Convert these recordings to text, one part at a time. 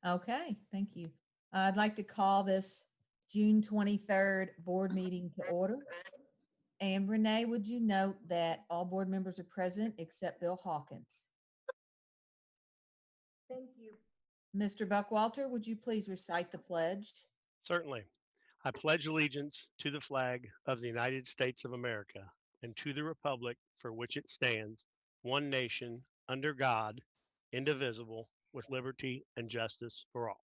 Okay, thank you. I'd like to call this June 23rd board meeting to order. And Renee, would you note that all board members are present except Bill Hawkins? Thank you. Mr. Buckwalter, would you please recite the pledge? Certainly. I pledge allegiance to the flag of the United States of America and to the republic for which it stands, one nation, under God, indivisible, with liberty and justice for all.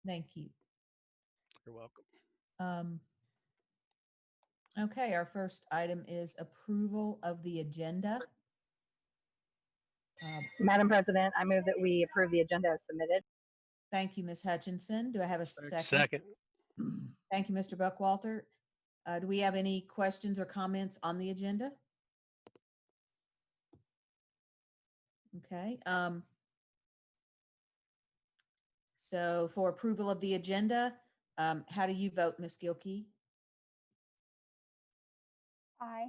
Thank you. You're welcome. Okay, our first item is approval of the agenda. Madam President, I move that we approve the agenda as submitted. Thank you, Ms. Hutchinson. Do I have a second? Second. Thank you, Mr. Buckwalter. Do we have any questions or comments on the agenda? Okay. So for approval of the agenda, how do you vote, Ms. Gilkey? Aye.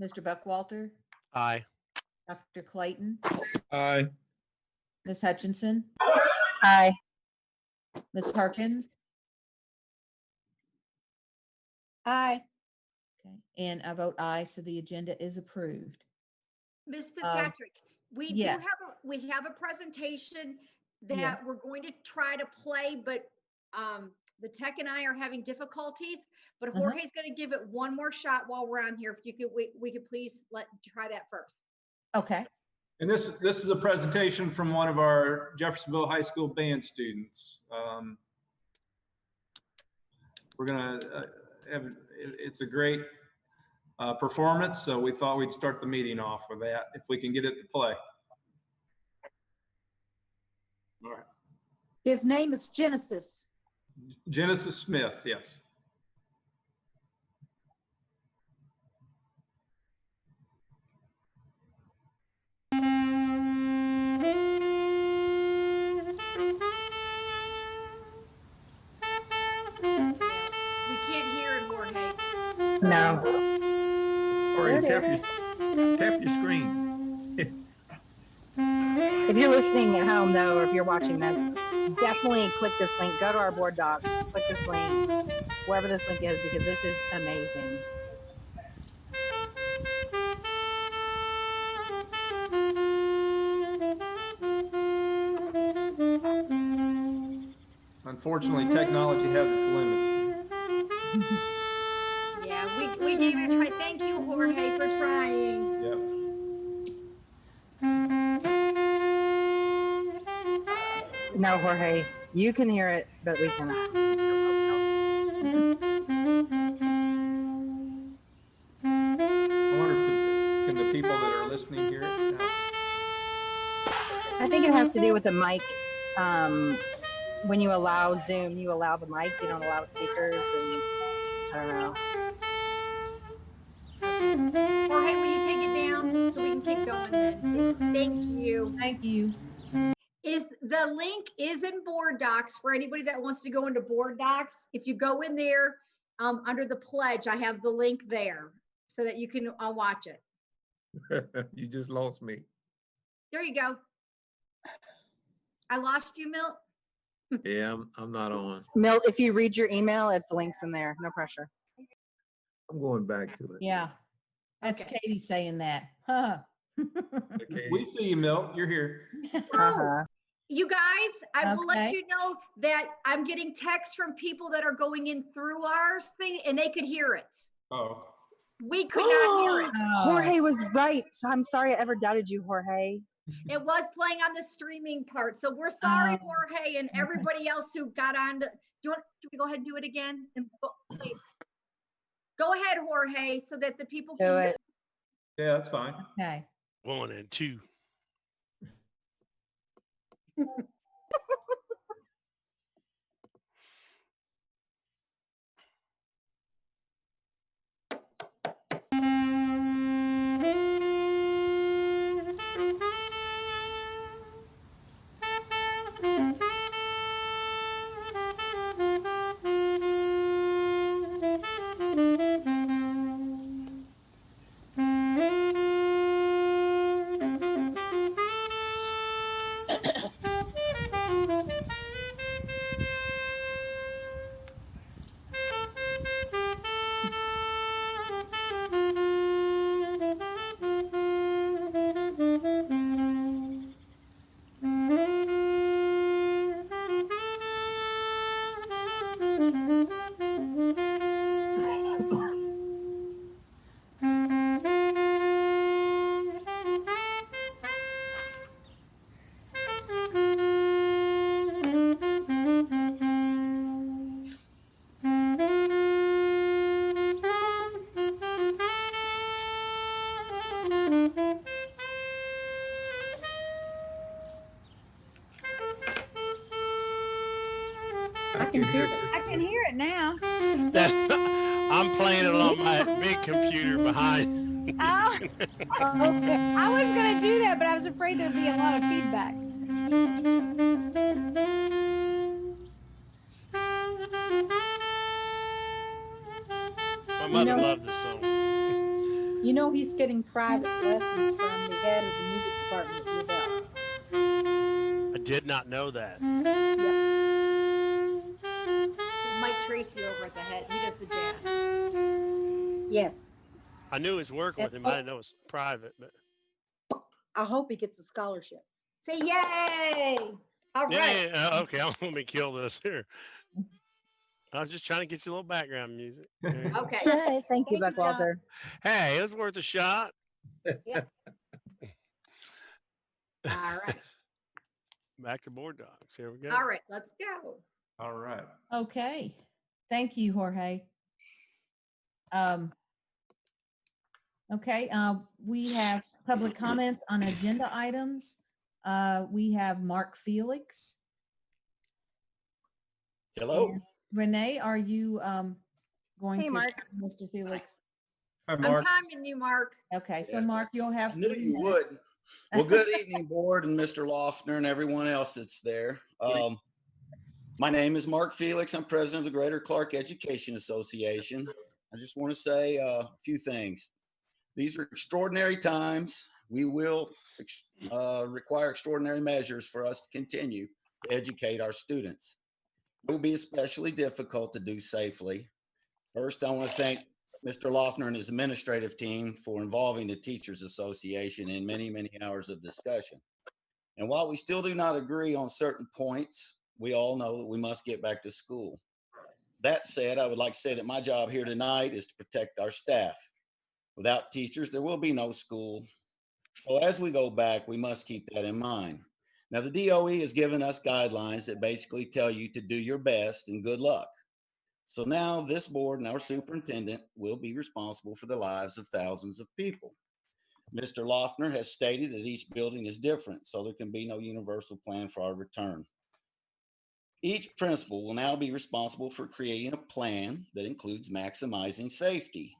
Mr. Buckwalter? Aye. Dr. Clayton? Aye. Ms. Hutchinson? Aye. Ms. Perkins? Aye. Okay, and I vote aye, so the agenda is approved. Ms. Fitzpatrick, yes. we have a presentation that Yes. we're going to try to play, but the tech and I are having difficulties, but Jorge's going to give it one more shot while we're on here. If you could, we could please try that first. Okay. And this is a presentation from one of our Jeffersonville High School band students. We're gonna have, it's a great performance, so we thought we'd start the meeting off with that if we can get it to play. All right. His name is Genesis. Genesis Smith, yes. We can't hear it, Jorge. No. Or tap your screen. If you're listening at home, though, or if you're watching this, definitely click this link. Go to our board docs, click this link, wherever this link is, because this is amazing. Unfortunately, technology has its limits. Yeah, we gave it a try. Thank you, Jorge, for trying. Yep. No, Jorge, you can hear it, but we cannot. I wonder if can the people that are listening hear it now? I think it has to do with the mic. When you allow Zoom, you allow the mic, you don't allow speakers, and I don't know. Jorge, will you take it down so we can keep going then? Thank you. Thank you. The link is in board docs for anybody that wants to go into board docs. If you go in there under the pledge, I have the link there so that you can watch it. You just lost me. There you go. I lost you, Milt. Yeah, I'm not on. Milt, if you read your email, the link's in there. No pressure. I'm going back to it. Yeah. That's Okay. Katie saying that. Huh. Okay. We see you, Milt. You're here. Uh-huh. You guys, I will let Okay. you know that I'm getting texts from people that are going in through ours thing and they could hear it. Oh. We could not hear it. Oh, Jorge was right. So I'm sorry I ever doubted you, Jorge. It was playing on the streaming part. So we're sorry, Oh, Jorge, and everybody else who got on. Do we go ahead and do it again? Please. Go ahead, Jorge, so that the people Do can. it. Yeah, that's fine. okay. 1 and 2. I can hear it. I can hear it now. I'm playing it on my big computer behind. Oh, Okay. I was gonna do that, but I was afraid there'd be a lot of feedback. My You mother know, loved this song. you know he's getting private lessons from the head of the music department at U of L. I did not know that. Yep. Mike Tracy over at the head, he does the jazz. Yes. I knew he was working with him. I didn't know it was private, but I hope he gets a scholarship. Say yay! All right. yeah. Okay, I'm gonna be kill this here. I was just trying to get you a little background music. There you go. Okay. Yay, thank you, Thank you, John. Buckwalter. Hey, it was worth a shot. All right. Back to board docs. Here we go. All right. Let's go. All right. Okay, thank you, Jorge. Okay, we have public comments on agenda items. We have Mark Felix. Hello. And Renee, are you going Hey, to, Mark. Mr. Felix? Hi, I'm Mark. timing you, Mark. Okay, so Yeah. Mark, you'll have I knew 3 you minutes. would. Well, good evening, board and Mr. Loeffner and everyone else that's there. My name is Mark Felix. I'm president of the Greater Clark Education Association. I just want to say a few things. These are extraordinary times. We will require extraordinary measures for us to continue to educate our students. It will be especially difficult to do safely. First, I want to thank Mr. Loeffner and his administrative team for involving the Teachers Association in many, many hours of discussion. And while we still do not agree on certain points, we all know that we must get back to school. That said, I would like to say that my job here tonight is to protect our staff. Without teachers, there will be no school. So as we go back, we must keep that in mind. Now, the DOE has given us guidelines that basically tell you to do your best and good luck. So now this board and our superintendent will be responsible for the lives of thousands of people. Mr. Loeffner has stated that each building is different, so there can be no universal plan for our return. Each principal will now be responsible for creating a plan that includes maximizing safety.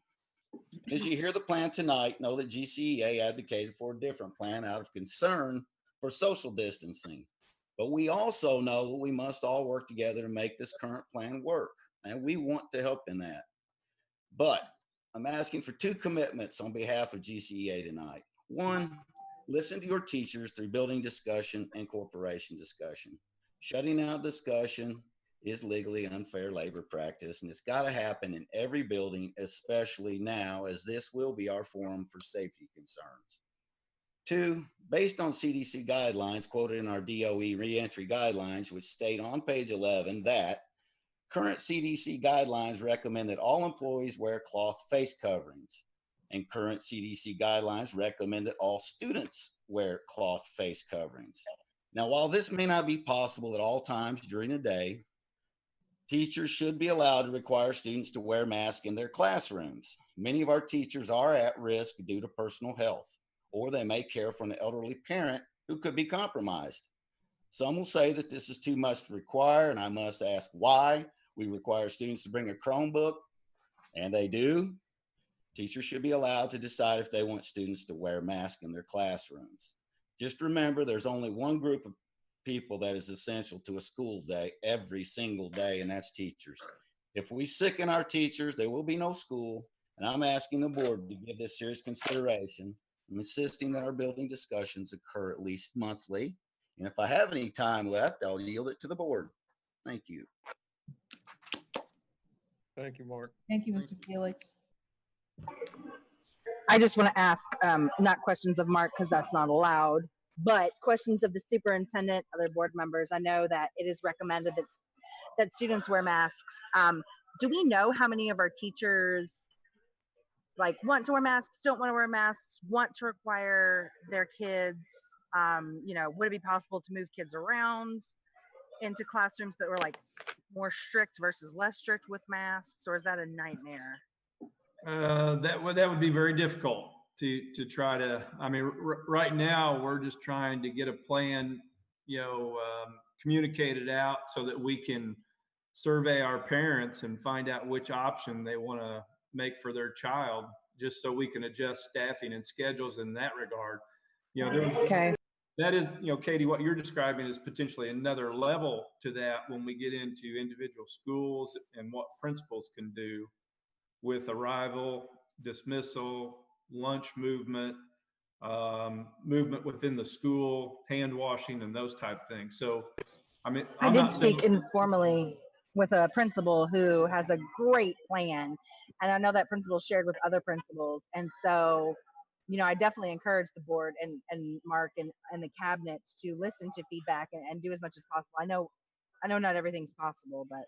As you hear the plan tonight, know that GCEA advocated for a different plan out of concern for social distancing. But we also know that we must all work together to make this current plan work, and we want to help in that. But I'm asking for 2 commitments on behalf of GCEA tonight. 1, listen to your teachers through building discussion and corporation discussion. Shutting out discussion is legally unfair labor practice, and it's got to happen in every building, especially now, as this will be our forum for safety concerns. 2, based on CDC guidelines quoted in our DOE reentry guidelines, which state on page 11 that current CDC guidelines recommend that all employees wear cloth face coverings, and current CDC guidelines recommend that all students wear cloth face coverings. Now, while this may not be possible at all times during the day, teachers should be allowed to require students to wear masks in their classrooms. Many of our teachers are at risk due to personal health, or they may care for an elderly parent who could be compromised. Some will say that this is too much to require, and I must ask why. We require students to bring a Chromebook, and they do. Teachers should be allowed to decide if they want students to wear masks in their classrooms. Just remember, there's only one group of people that is essential to a school day every single day, and that's teachers. If we sicken our teachers, there will be no school, and I'm asking the board to give this serious consideration. I'm insisting that our building discussions occur at least monthly, and if I have any time left, I'll yield it to the board. Thank you. Thank you, Mark. Thank you, Mr. Felix. I just want to ask, not questions of Mark because that's not allowed, but questions of the superintendent, other board members. I know that it is recommended that that students wear masks. Do we know how many of our teachers like want to wear masks, don't want to wear masks, want to require their kids? Would it be possible to move kids around into classrooms that were like more strict versus less strict with masks, or is that a nightmare? That would be very difficult to try to. I mean, right now we're just trying to get a plan, communicated out so that we can survey our parents and find out which option they want to make for their child, just so we can adjust staffing and schedules in that regard. Okay. That is, Katie, what you're describing is potentially another level to that when we get into individual schools and what principals can do with arrival, dismissal, lunch movement, movement within the school, hand washing, and those type of things. So, I mean, I did speak informally with a principal who has a great plan, and I know that principal shared with other principals. And so, I definitely encourage the board and Mark and the cabinet to listen to feedback and do as much as possible. I know not everything's possible, but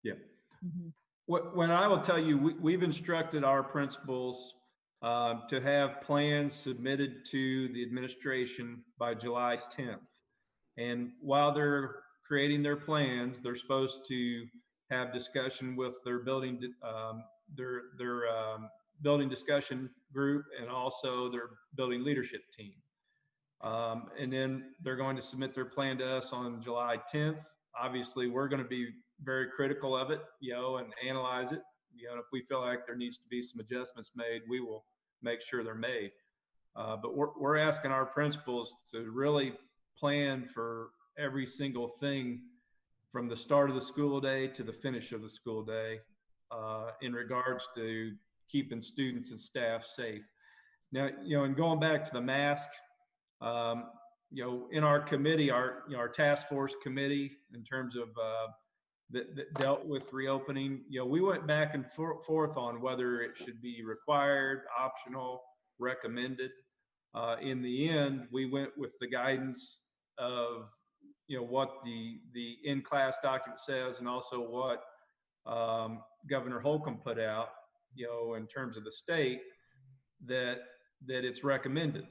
yeah. Mhm. When I will tell you, we've instructed our principals to have plans submitted to the administration by July 10th. And while they're creating their plans, they're supposed to have discussion with their building, building discussion group, and also their building leadership team. And then they're going to submit their plan to us on July 10th. Obviously, we're going to be very critical of it, and analyze it. If we feel like there needs to be some adjustments made, we will make sure they're made. But we're asking our principals to really plan for every single thing from the start of the school day to the finish of the school day in regards to keeping students and staff safe. Now, and going back to the mask, in our committee, our task force committee, in terms of that dealt with reopening, we went back and forth on whether it should be required, optional, recommended. In the end, we went with the guidance of what the in-class document says, and also what Governor Holcomb put out, in terms of the state, that it's recommended.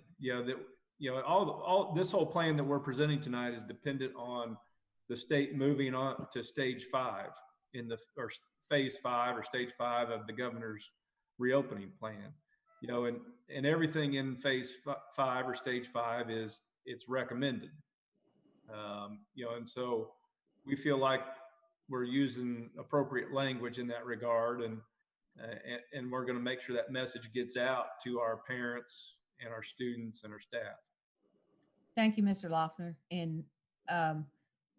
All this whole plan that we're presenting tonight is dependent on the state moving on to stage 5 or phase 5 or stage 5 of the governor's reopening plan. And everything in phase 5 or stage 5 it's recommended. And so we feel like we're using appropriate language in that regard, and we're going to make sure that message gets out to our parents and our students and our staff. Thank you, Mr. Loeffner. And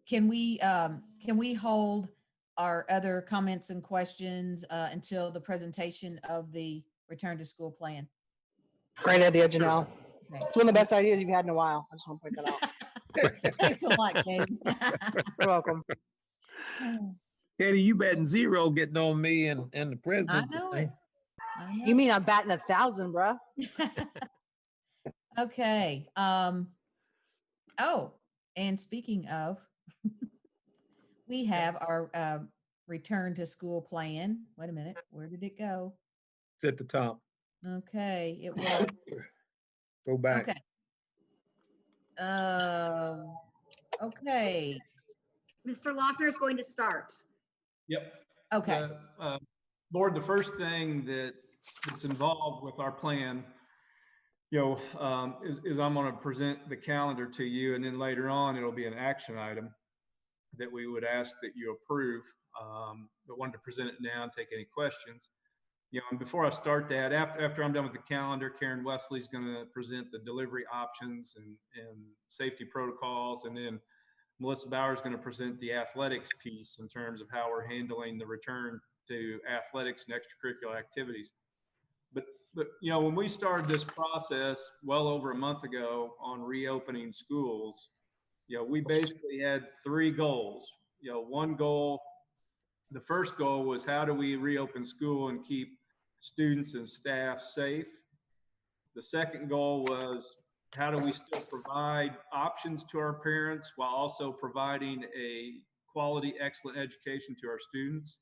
can we hold our other comments and questions until the presentation of the return to school plan? great idea, Janelle. Okay. It's one of the best ideas you've had in a while. I just want to point that out. Thanks a lot, Katie. You're welcome. Katie, you betting zero getting on me and the I president. know it. I know You mean I'm batting 1,000, bruh? Okay. Oh, and speaking of, we have our return to school plan. Wait a minute. Where did it go? It's at the top. Okay. It was. Go back. Okay. Okay. Mr. Loeffner is going to start. Yep. Okay. Board, the first thing that's involved with our plan, is I'm going to present the calendar to you, and then later on it'll be an action item that we would ask that you approve. But wanted to present it now and take any questions. And before I start that, after I'm done with the calendar, Karen Wesley's going to present the delivery options and safety protocols, and then Melissa Bauer is going to present the athletics piece in terms of how we're handling the return to athletics and extracurricular activities. But when we started this process well over a month ago on reopening schools, we basically had 3 goals. One goal, the first goal was, how do we reopen school and keep students and staff safe? The second goal was, how do we still provide options to our parents while also providing a quality, excellent education to our students.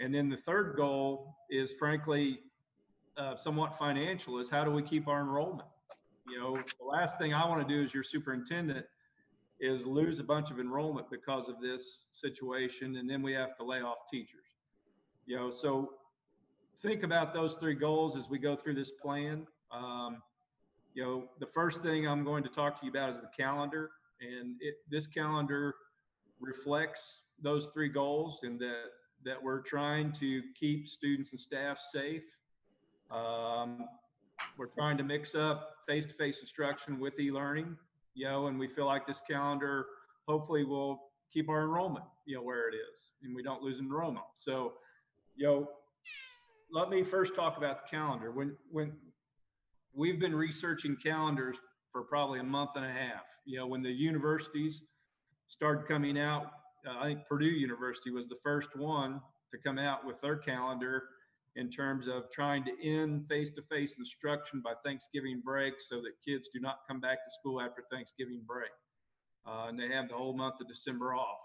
And then the third goal is frankly somewhat financial, is how do we keep our enrollment? You know, the last thing I want to do as your superintendent is lose a bunch of enrollment because of this situation, and then we have to lay off teachers. You know, so think about those three goals as we go through this plan. You know, the first thing I'm going to talk to you about is the calendar, and this calendar reflects those three goals, and that we're trying to keep students and staff safe. We're trying to mix up face-to-face instruction with e-learning, you know, and we feel like this calendar hopefully will keep our enrollment, you know, where it is, and we don't lose enrollment. So, you know, let me first talk about the calendar. When we've been researching calendars for probably a month and a half, you know, when the universities started coming out, I think Purdue University was the first one to come out with their calendar in terms of trying to end face-to-face instruction by Thanksgiving break so that kids do not come back to school after Thanksgiving break. And they have the whole month of December off,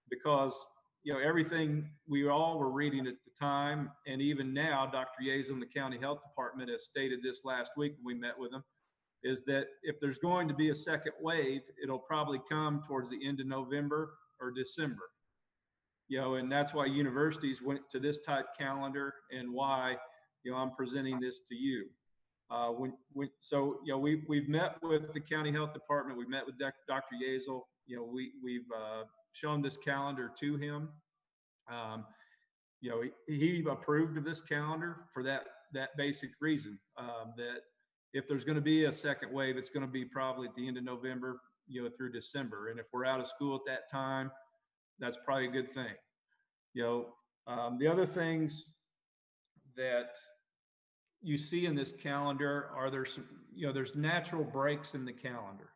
because, you know, everything we all were reading at the time, and even now, Dr. Yates in the county health department has stated this last week when we met with him, is that if there's going to be a second wave, it'll probably come towards the end of November or December. You know, and that's why universities went to this type calendar, and why, you know, I'm presenting this to you. So, you know, we've met with the county health department. We've met with Dr. Yazel. You know, we've shown this calendar to him. You know, he approved of this calendar for that basic reason, that if there's going to be a second wave, it's going to be probably at the end of November, you know, through December. And if we're out of school at that time, that's probably a good thing. You know, the other things that you see in this calendar are there's natural breaks in the calendar.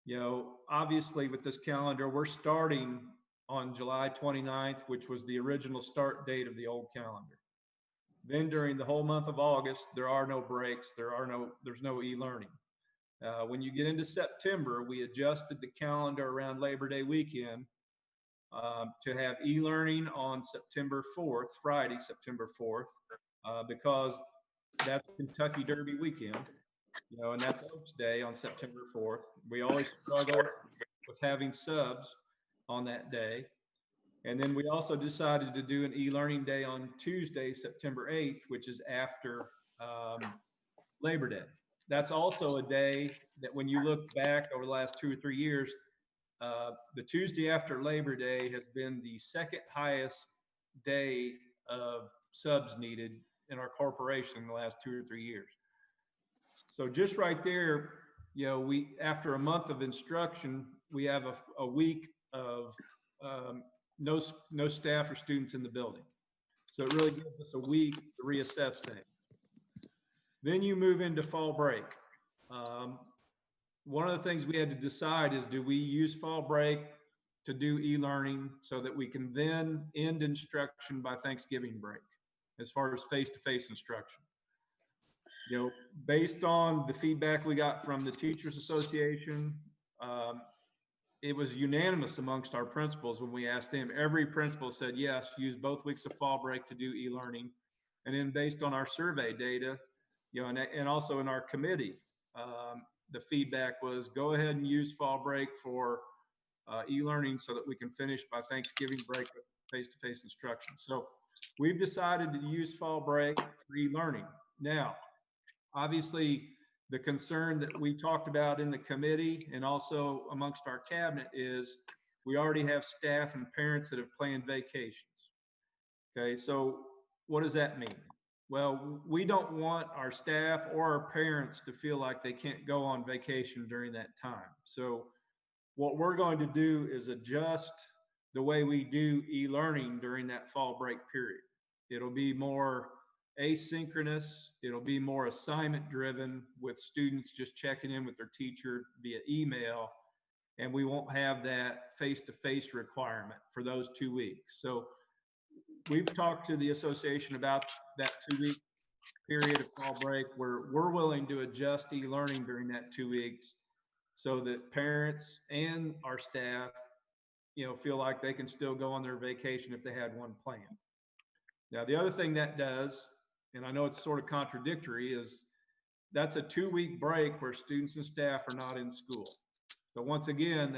You know, obviously with this calendar, we're starting on July 29th, which was the original start date of the old calendar. Then during the whole month of August, there are no breaks. There's no e-learning. When you get into September, we adjusted the calendar around Labor Day weekend to have e-learning on September 4th, Friday, September 4th, because that's Kentucky Derby weekend, you know, and that's Oaks Day on September 4th. We always struggle with having subs on that day. And then we also decided to do an e-learning day on Tuesday, September 8th, which is after Labor Day. That's also a day that when you look back over the last 2 or 3 years, the Tuesday after Labor Day has been the second highest day of subs needed in our corporation in the last 2 or 3 years. So just right there, you know, after a month of instruction, we have a week of no staff or students in the building. So it really gives us a week to reassess things. Then you move into fall break. One of the things we had to decide is, do we use fall break to do e-learning so that we can then end instruction by Thanksgiving break as far as face-to-face instruction? You know, based on the feedback we got from the Teachers Association, it was unanimous amongst our principals when we asked them. Every principal said, yes, use both weeks of fall break to do e-learning. And then based on our survey data, you know, and also in our committee, the feedback was, go ahead and use fall break for e-learning so that we can finish by Thanksgiving break with face-to-face instruction. So we've decided to use fall break for e-learning. Now, obviously, the concern that we talked about in the committee and also amongst our cabinet is we already have staff and parents that have planned vacations. Okay, so what does that mean? Well, we don't want our staff or our parents to feel like they can't go on vacation during that time. So what we're going to do is adjust the way we do e-learning during that fall break period. It'll be more asynchronous. It'll be more assignment driven, with students just checking in with their teacher via email, and we won't have that face-to-face requirement for those 2 weeks. So we've talked to the association about that 2-week period of fall break where we're willing to adjust e-learning during that 2 weeks so that parents and our staff feel like they can still go on their vacation if they had one planned. Now, the other thing that does, and I know it's sort of contradictory, is that's a 2-week break where students and staff are not in school. So once again,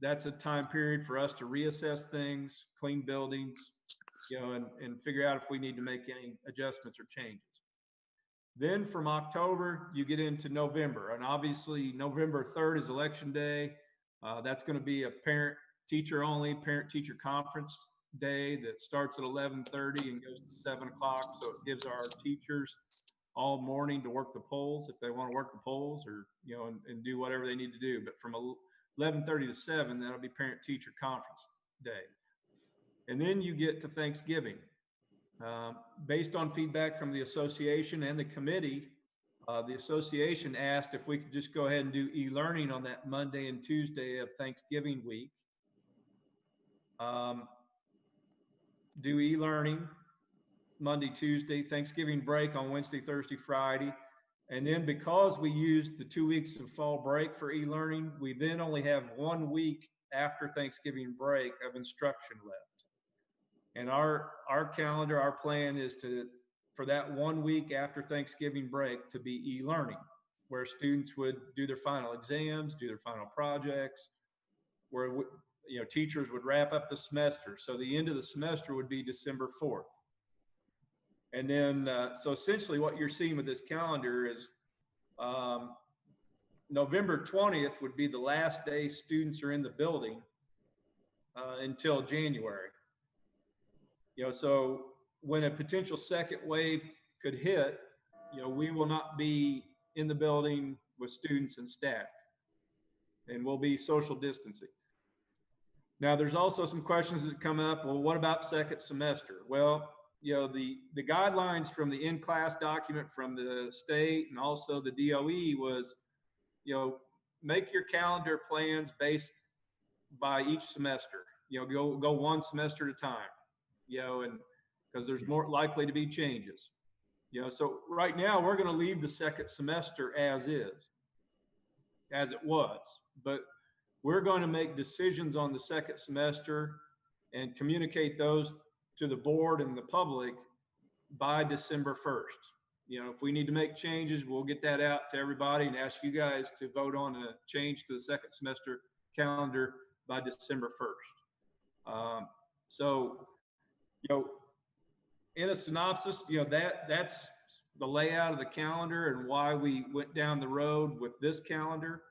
that's a time period for us to reassess things, clean buildings, and figure out if we need to make any adjustments or changes. Then from October, you get into November, and obviously November 3rd is election day. That's going to be a parent-teacher only, parent-teacher conference day that starts at 11:30 and goes to 7 o'clock. So it gives our teachers all morning to work the polls if they want to work the polls, or and do whatever they need to do. But from 11:30 to 7, that'll be parent-teacher conference day. And then you get to Thanksgiving. Based on feedback from the association and the committee, the association asked if we could just go ahead and do e-learning on that Monday and Tuesday of Thanksgiving week. Do e-learning Monday, Tuesday, Thanksgiving break on Wednesday, Thursday, Friday. And then because we used the 2 weeks of fall break for e-learning, we then only have 1 week after Thanksgiving break of instruction left. And our calendar, our plan is for that 1 week after Thanksgiving break to be e-learning, where students would do their final exams, do their final projects, where teachers would wrap up the semester. So the end of the semester would be December 4th. And then, so essentially what you're seeing with this calendar is November 20th would be the last day students are in the building until January. So when a potential second wave could hit, we will not be in the building with students and staff, and we'll be social distancing. Now, there's also some questions that come up. Well, what about second semester? Well, the guidelines from the in-class document from the state and also the DOE was, make your calendar plans based by each semester. Go one semester at a time. And because there's more likely to be changes. So right now we're going to leave the second semester as is, as it was, but we're going to make decisions on the second semester and communicate those to the board and the public by December 1st. If we need to make changes, we'll get that out to everybody and ask you guys to vote on a change to the second semester calendar by December 1st. So, in a synopsis, that's the layout of the calendar and why we went down the road with this calendar.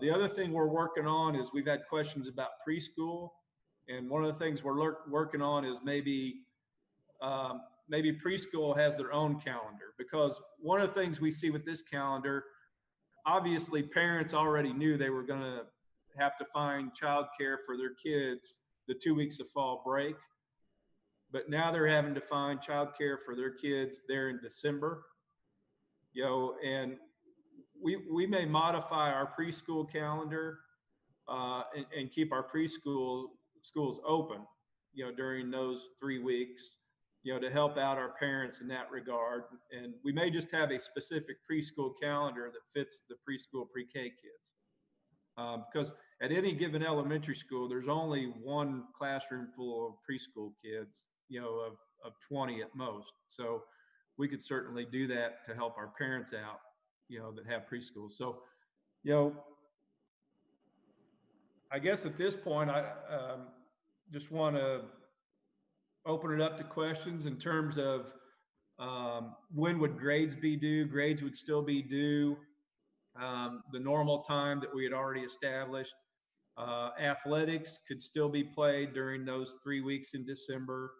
The other thing we're working on is we've had questions about preschool. And one of the things we're working on is maybe preschool has their own calendar, because one of the things we see with this calendar, obviously parents already knew they were going to have to find childcare for their kids the 2 weeks of fall break. But now they're having to find childcare for their kids there in December, and we may modify our preschool calendar and keep our schools open, during those 3 weeks, to help out our parents in that regard. And we may just have a specific preschool calendar that fits the preschool pre-K kids. Because at any given elementary school, there's only one classroom full of preschool kids, of 20 at most. So we could certainly do that to help our parents out, that have preschool. So, I guess at this point, I just want to open it up to questions in terms of when would grades be due? Grades would still be due the normal time that we had already established. Athletics could still be played during those 3 weeks in December.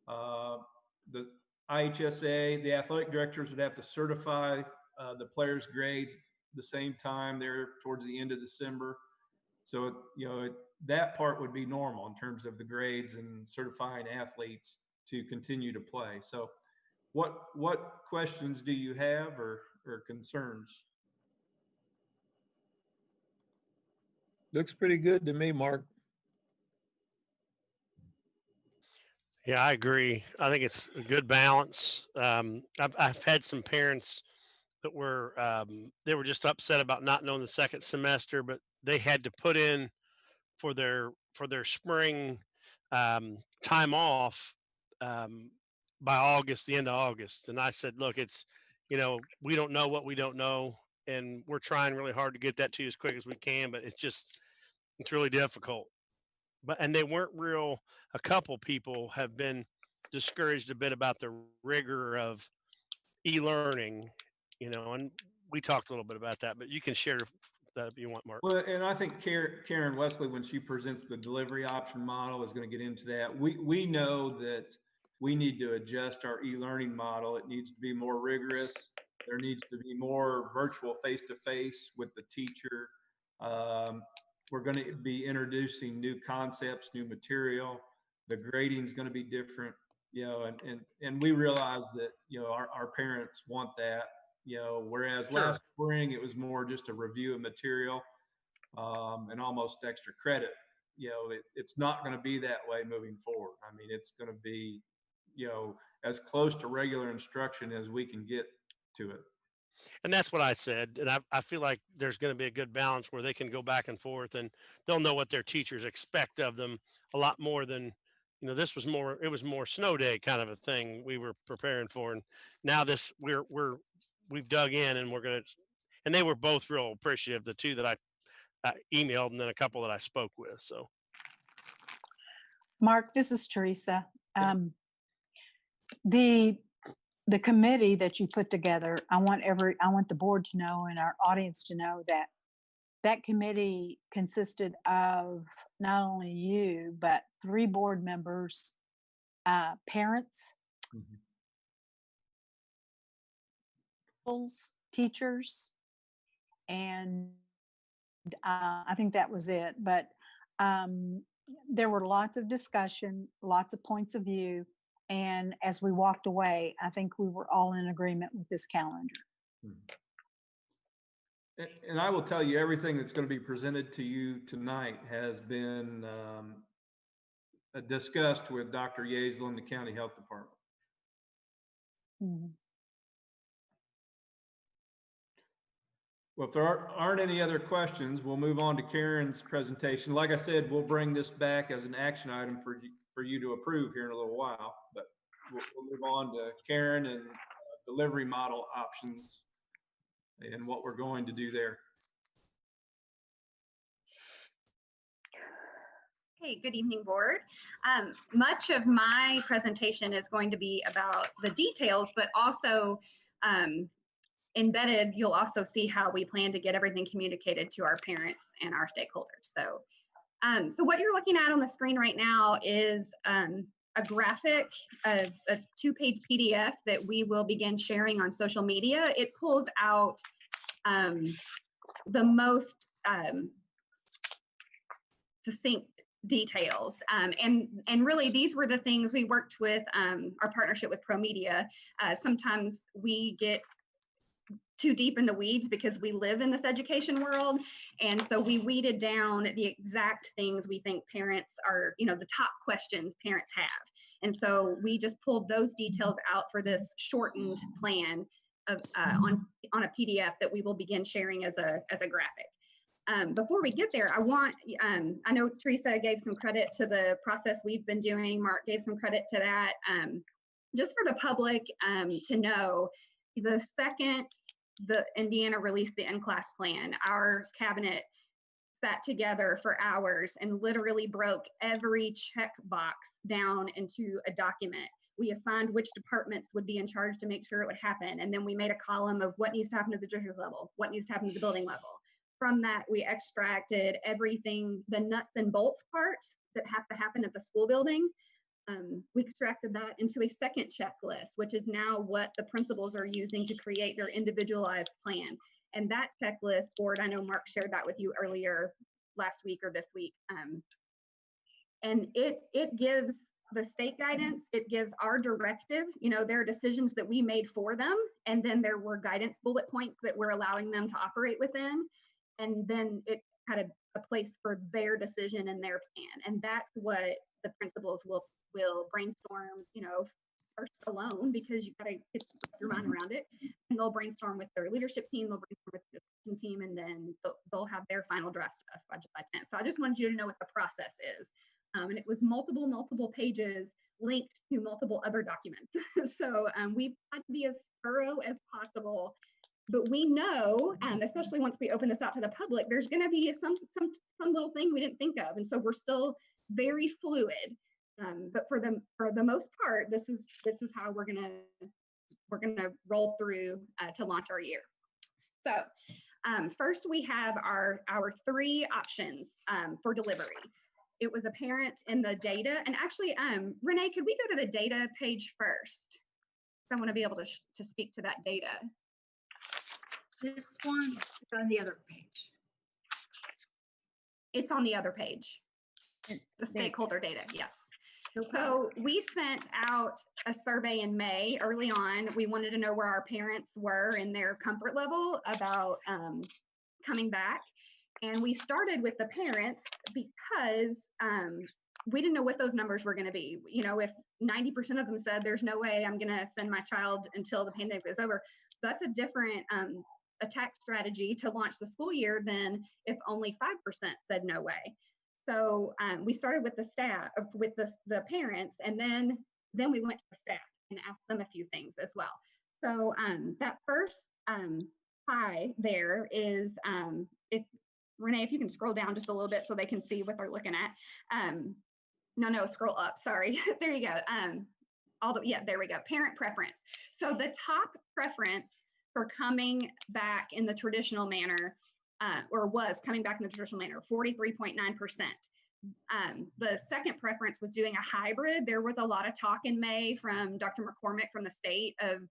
The IHSA, the athletic directors would have to certify the players' grades the same time there towards the end of December. So, that part would be normal in terms of the grades and certifying athletes to continue to play. So what questions do you have or concerns? Looks pretty good to me, Mark. Yeah, I agree. I think it's a good balance. I've had some parents that were they were just upset about not knowing the second semester, but they had to put in for their spring time off by August, the end of August. And I said, look, it's, we don't know what we don't know, and we're trying really hard to get that to you as quick as we can, but it's really difficult. And they weren't real. A couple people have been discouraged a bit about the rigor of e-learning, and we talked a little bit about that, but you can share that if you want, Mark. Well, and I think Karen Wesley, when she presents the delivery option model, is going to get into that. We know that we need to adjust our e-learning model. It needs to be more rigorous. There needs to be more virtual face-to-face with the teacher. We're going to be introducing new concepts, new material. The grading is going to be different, and we realize that, our parents want that, whereas Sure. last spring, it was more just a review of material and almost extra credit. It's not going to be that way moving forward. I mean, it's going to be, as close to regular instruction as we can get to it. And that's what I said. And I feel like there's going to be a good balance where they can go back and forth, and they'll know what their teachers expect of them a lot more than, it was more snow day kind of a thing we were preparing for. And now we've dug in, and and they were both real appreciative, the two that I emailed, and then a couple that I spoke with. So. Mark, this is Teresa. Yeah. The committee that you put together, I want the board to know and our audience to know that that committee consisted of not only you, but 3 board members, parents, teachers, and I think that was it. But there were lots of discussion, lots of points of view. And as we walked away, I think we were all in agreement with this calendar. And I will tell you, everything that's going to be presented to you tonight has been discussed with Dr. Yazel and the County Health Department. Well, if there aren't any other questions, we'll move on to Karen's presentation. Like I said, we'll bring this back as an action item for you to approve here in a little while, but we'll move on to Karen and delivery model options and what we're going to do there. Hey, good evening, board. Much of my presentation is going to be about the details, but also embedded, you'll also see how we plan to get everything communicated to our parents and our stakeholders. So what you're looking at on the screen right now is a graphic, a 2-page PDF that we will begin sharing on social media. It pulls out the most succinct details. And really, these were the things we worked with our partnership with ProMedia. Sometimes we get too deep in the weeds because we live in this education world. And so we weeded down the exact things we think parents are, the top questions parents have. And so we just pulled those details out for this shortened plan of on a PDF that we will begin sharing as a graphic. Before we get there, I know Teresa gave some credit to the process we've been doing. Mark gave some credit to that. Just for the public to know, the second the Indiana released the in-class plan, our cabinet sat together for hours and literally broke every checkbox down into a document. We assigned which departments would be in charge to make sure it would happen. And then we made a column of what needs to happen at the district level, what needs to happen at the building level. From that, we extracted everything, the nuts and bolts part that have to happen at the school building. We extracted that into a second checklist, which is now what the principals are using to create their individualized plan. And that checklist board, I know Mark shared that with you earlier last week or this week. And it gives the state guidance, it gives our directive, there are decisions that we made for them. And then there were guidance bullet points that we're allowing them to operate within. And then it had a place for their decision and their plan. And that's what the principals will brainstorm, first alone because you got to get your mind around it. And they'll brainstorm with their leadership team, they'll brainstorm with the discussion team, and then they'll have their final drafts to us by July 10th. So I just wanted you to know what the process is. And it was multiple pages linked to multiple other documents. So we've had to be as thorough as possible. But we know, especially once we open this out to the public, there's going to be some little thing we didn't think of, and so we're still very fluid. But for the most part, this is how we're gonna roll through to launch our year. So first we have our 3 options for delivery. It was apparent in the data, and actually, Renee, could we go to the data page first? I want to be able to speak to that data. This one is on the other page. It's on the other page. The stakeholder data, yes. Okay. So we sent out a survey in May early on. We wanted to know where our parents were in their comfort level about coming back. And we started with the parents because we didn't know what those numbers were going to be. You know, if 90% of them said there's no way I'm going to send my child until the pandemic is over, that's a different attack strategy to launch the school year than if only 5% said no way. So we started with the staff, with the parents, and then we went to the staff and asked them a few things as well. So that first pie there is, if Renee, if you can scroll down just a little bit so they can see what they're looking at. No, scroll up, sorry. There you go. There we go, parent preference. So the top preference for coming back in the traditional manner, or was coming back in the traditional manner, 43.9%. The second preference was doing a hybrid. There was a lot of talk in May from Dr. McCormick from the state of,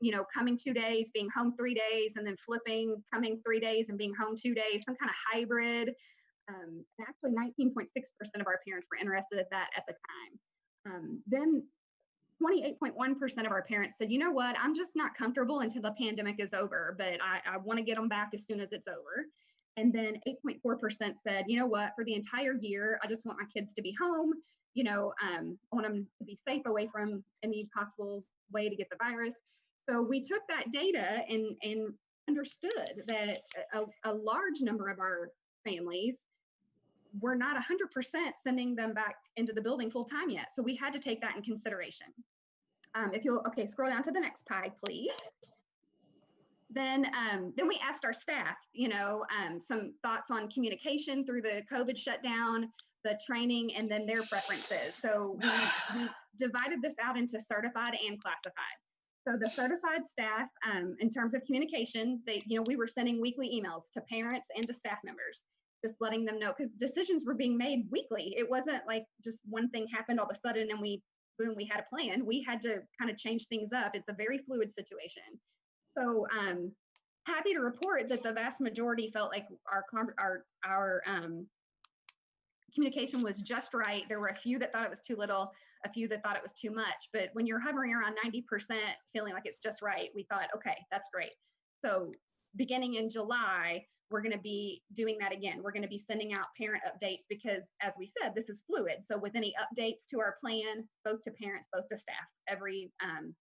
you know, coming 2 days, being home 3 days, and then flipping, coming 3 days and being home 2 days, some kind of hybrid. And actually 19.6% of our parents were interested in that at the time. Then 28.1% of our parents said, you know what, I'm just not comfortable until the pandemic is over, but I want to get them back as soon as it's over. And then 8.4% said, you know what, for the entire year, I just want my kids to be home. You know, I want them to be safe away from any possible way to get the virus. So we took that data and understood that a large number of our families were not 100% sending them back into the building full time yet. So we had to take that in consideration. If you'll, okay, scroll down to the next pie, please. Then we asked our staff, you know, some thoughts on communication through the COVID shutdown, the training, and then their preferences. So we divided this out into certified and classified. So the certified staff, in terms of communication, we were sending weekly emails to parents and to staff members, just letting them know, because decisions were being made weekly. It wasn't like just one thing happened all of a sudden and we had a plan. We had to kind of change things up. It's a very fluid situation. So happy to report that the vast majority felt like our communication was just right. There were a few that thought it was too little, a few that thought it was too much. But when you're hovering around 90% feeling like it's just right, we thought, okay, that's great. So beginning in July, we're going to be doing that again. We're going to be sending out parent updates because, as we said, this is fluid. So with any updates to our plan, both to parents, both to staff, every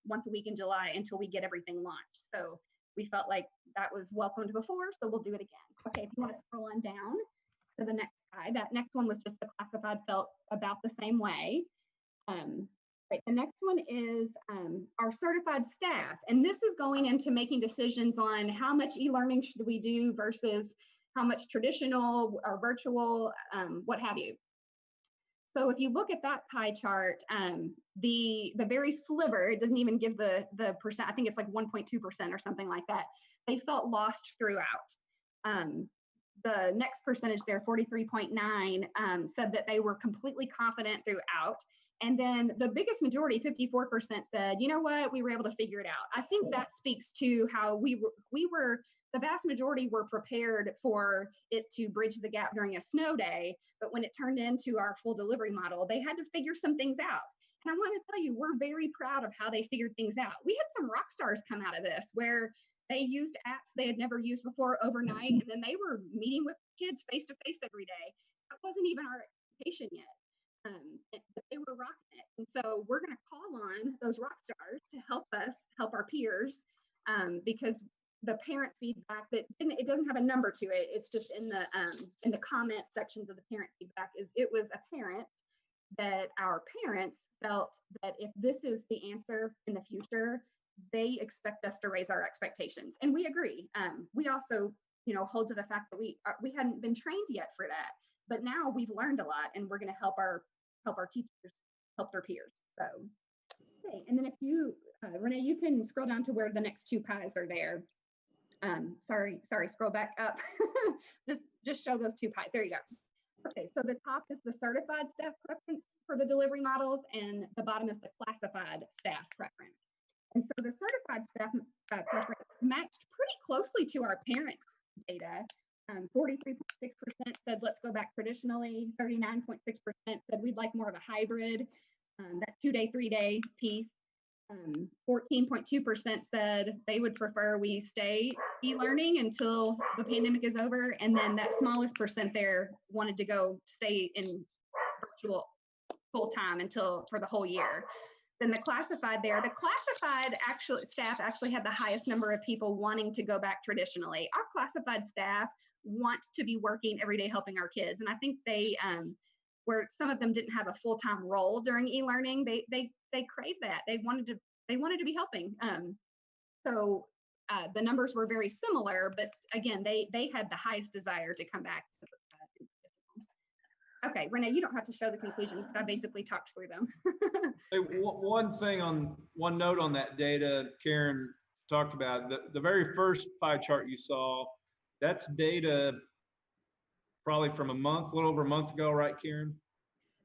once a week in July until we get everything launched. So we felt like that was welcomed before, so we'll do it again. Okay, if you want to scroll on down to the next slide, that next one was just the classified, felt about the same way. Right, the next one is our certified staff, and this is going into making decisions on how much e-learning should we do versus how much traditional or virtual, what have you. So if you look at that pie chart, the very sliver, it doesn't even give the percent, I think it's like 1.2% or something like that. They felt lost throughout. The next percentage there, 43.9, said that they were completely confident throughout. And then the biggest majority, 54%, said, you know what, we were able to figure it out. I think that speaks to how we were, the vast majority were prepared for it to bridge the gap during a snow day. But when it turned into our full delivery model, they had to figure some things out. And I want to tell you, we're very proud of how they figured things out. We had some rock stars come out of this where they used apps they had never used before overnight, and then they were meeting with kids face to face every day. That wasn't even our expectation yet. but they were rocking it. And so we're going to call on those rock stars to help us help our peers, because the parent feedback it doesn't have a number to it. It's just in the comment sections of the parent feedback it was apparent that our parents felt that if this is the answer in the future, they expect us to raise our expectations. And we agree. We also, hold to the fact that we hadn't been trained yet for that, but now we've learned a lot, and we're going to help our teachers help their peers. So, okay. And then if you, Renee, you can scroll down to where the next two pies are there. Sorry, scroll back up. just show those two pies. There you go. Okay, so the top is the certified staff preference for the delivery models, and the bottom is the classified staff preference. And so the certified staff preference matched pretty closely to our parent data. 43.6% said let's go back traditionally. 39.6% said we'd like more of a hybrid, that 2-day, 3-day piece. 14.2% said they would prefer we stay e-learning until the pandemic is over. And then that smallest percent there wanted to go stay in virtual full time for the whole year. Then the classified staff actually had the highest number of people wanting to go back traditionally. Our classified staff want to be working every day helping our kids. And I think they, where some of them didn't have a full-time role during e-learning, they craved that. They wanted to be helping. So the numbers were very similar, but again, they had the highest desire to come back. Okay, Renee, you don't have to show the conclusions. I basically talked through them. Hey, one note on that data Karen talked about, the very first pie chart you saw, that's data probably from a little over a month ago, right, Karen?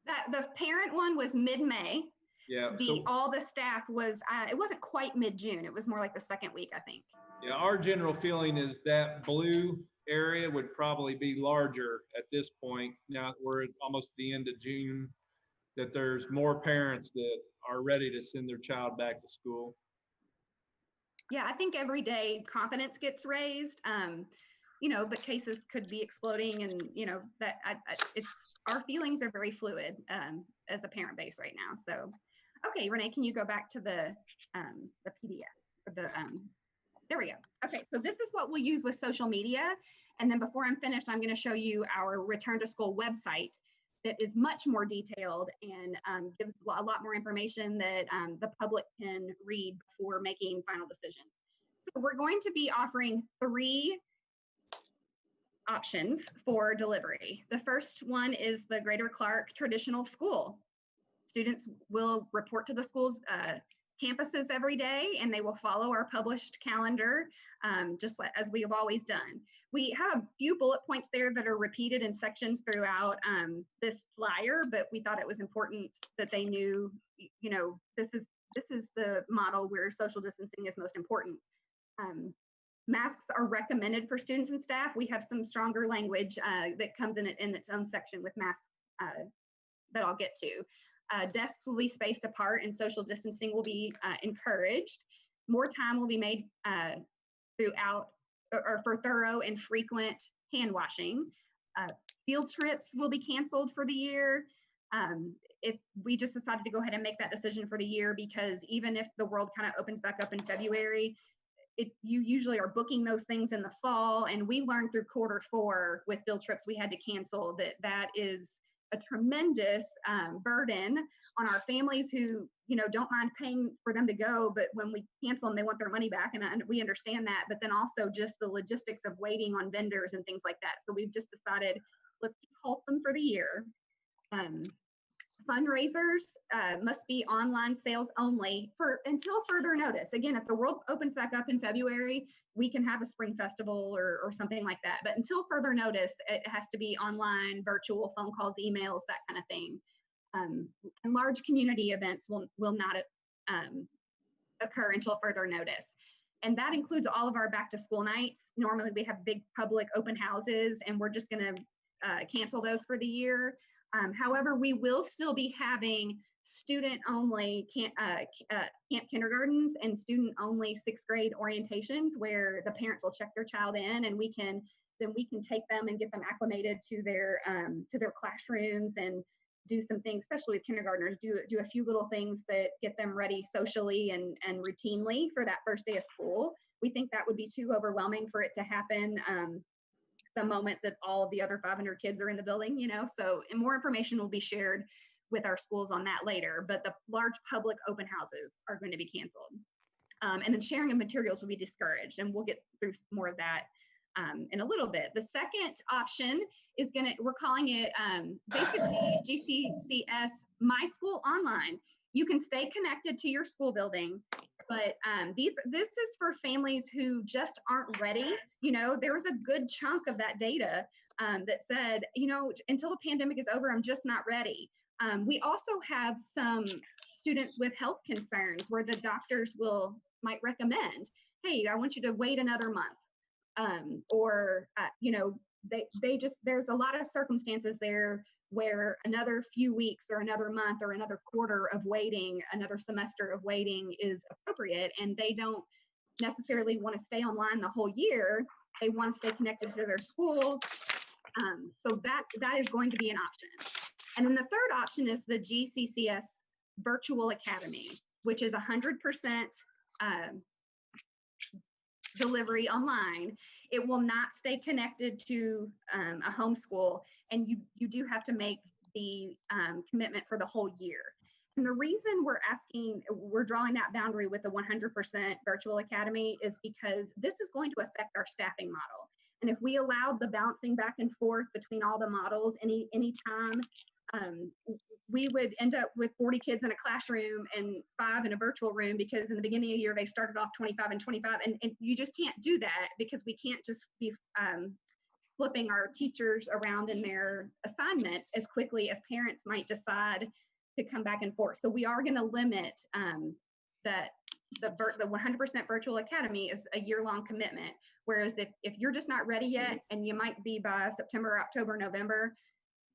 The parent one was mid-May. Yeah. All the staff was, it wasn't quite mid-June. It was more like the second week, I think. Yeah, our general feeling is that blue area would probably be larger at this point. Now we're at almost the end of June, that there's more parents that are ready to send their child back to school. Yeah, I think every day confidence gets raised, but cases could be exploding, and that our feelings are very fluid as a parent base right now. So, okay, Renee, can you go back to the PDF? There we go. Okay, so this is what we'll use with social media. And then before I'm finished, I'm going to show you our return to school website that is much more detailed and gives a lot more information that the public can read before making final decisions. So we're going to be offering 3 options for delivery. The first one is the Greater Clark Traditional School. Students will report to the school's campuses every day, and they will follow our published calendar, just as we have always done. We have a few bullet points there that are repeated in sections throughout this flyer, but we thought it was important that they knew, this is the model where social distancing is most important. Masks are recommended for students and staff. We have some stronger language that comes in its own section with masks that I'll get to. Desks will be spaced apart and social distancing will be encouraged. More time will be made throughout or for thorough and frequent hand washing. Field trips will be canceled for the year. If we just decided to go ahead and make that decision for the year, because even if the world kind of opens back up in February, you usually are booking those things in the fall. And we learned through Q4 with field trips we had to cancel that is a tremendous burden on our families who, don't mind paying for them to go, but when we cancel them, they want their money back, and we understand that. But then also just the logistics of waiting on vendors and things like that. So we've just decided, let's just halt them for the year. Fundraisers must be online sales only until further notice. Again, if the world opens back up in February, we can have a spring festival or something like that. But until further notice, it has to be online, virtual, phone calls, emails, that kind of thing. And large community events will not occur until further notice. And that includes all of our back to school nights. Normally we have big public open houses, and we're just going to cancel those for the year. However, we will still be having student-only camp kindergartens and student-only 6th grade orientations where the parents will check their child in, and we can take them and get them acclimated to their classrooms and do some things, especially with kindergartners, do a few little things that get them ready socially and routinely for that first day of school. We think that would be too overwhelming for it to happen the moment that all the other 500 kids are in the building, you know. So, and more information will be shared with our schools on that later, but the large public open houses are going to be canceled. And then sharing of materials will be discouraged, and we'll get through more of that in a little bit. The second option is we're calling it basically GCCS My School Online. You can stay connected to your school building, but this is for families who just aren't ready. You know, there was a good chunk of that data that said, you know, until the pandemic is over, I'm just not ready. We also have some students with health concerns where the doctors might recommend, hey, I want you to wait another month. You know, there's a lot of circumstances there where another few weeks or another month or another quarter of waiting, another semester of waiting is appropriate, and they don't necessarily want to stay online the whole year. They want to stay connected to their school. So that is going to be an option. And then the third option is the GCCS Virtual Academy, which is 100% delivery online. It will not stay connected to a homeschool, and you do have to make the commitment for the whole year. And the reason we're drawing that boundary with the 100% virtual academy is because this is going to affect our staffing model. And if we allowed the bouncing back and forth between all the models any time, we would end up with 40 kids in a classroom and 5 in a virtual room, because in the beginning of the year, they started off 25 and 25. And you just can't do that, because we can't just be flipping our teachers around in their assignments as quickly as parents might decide to come back and forth. So we are going to limit that the 100% virtual academy is a year-long commitment. Whereas if you're just not ready yet, and you might be by September, October, November,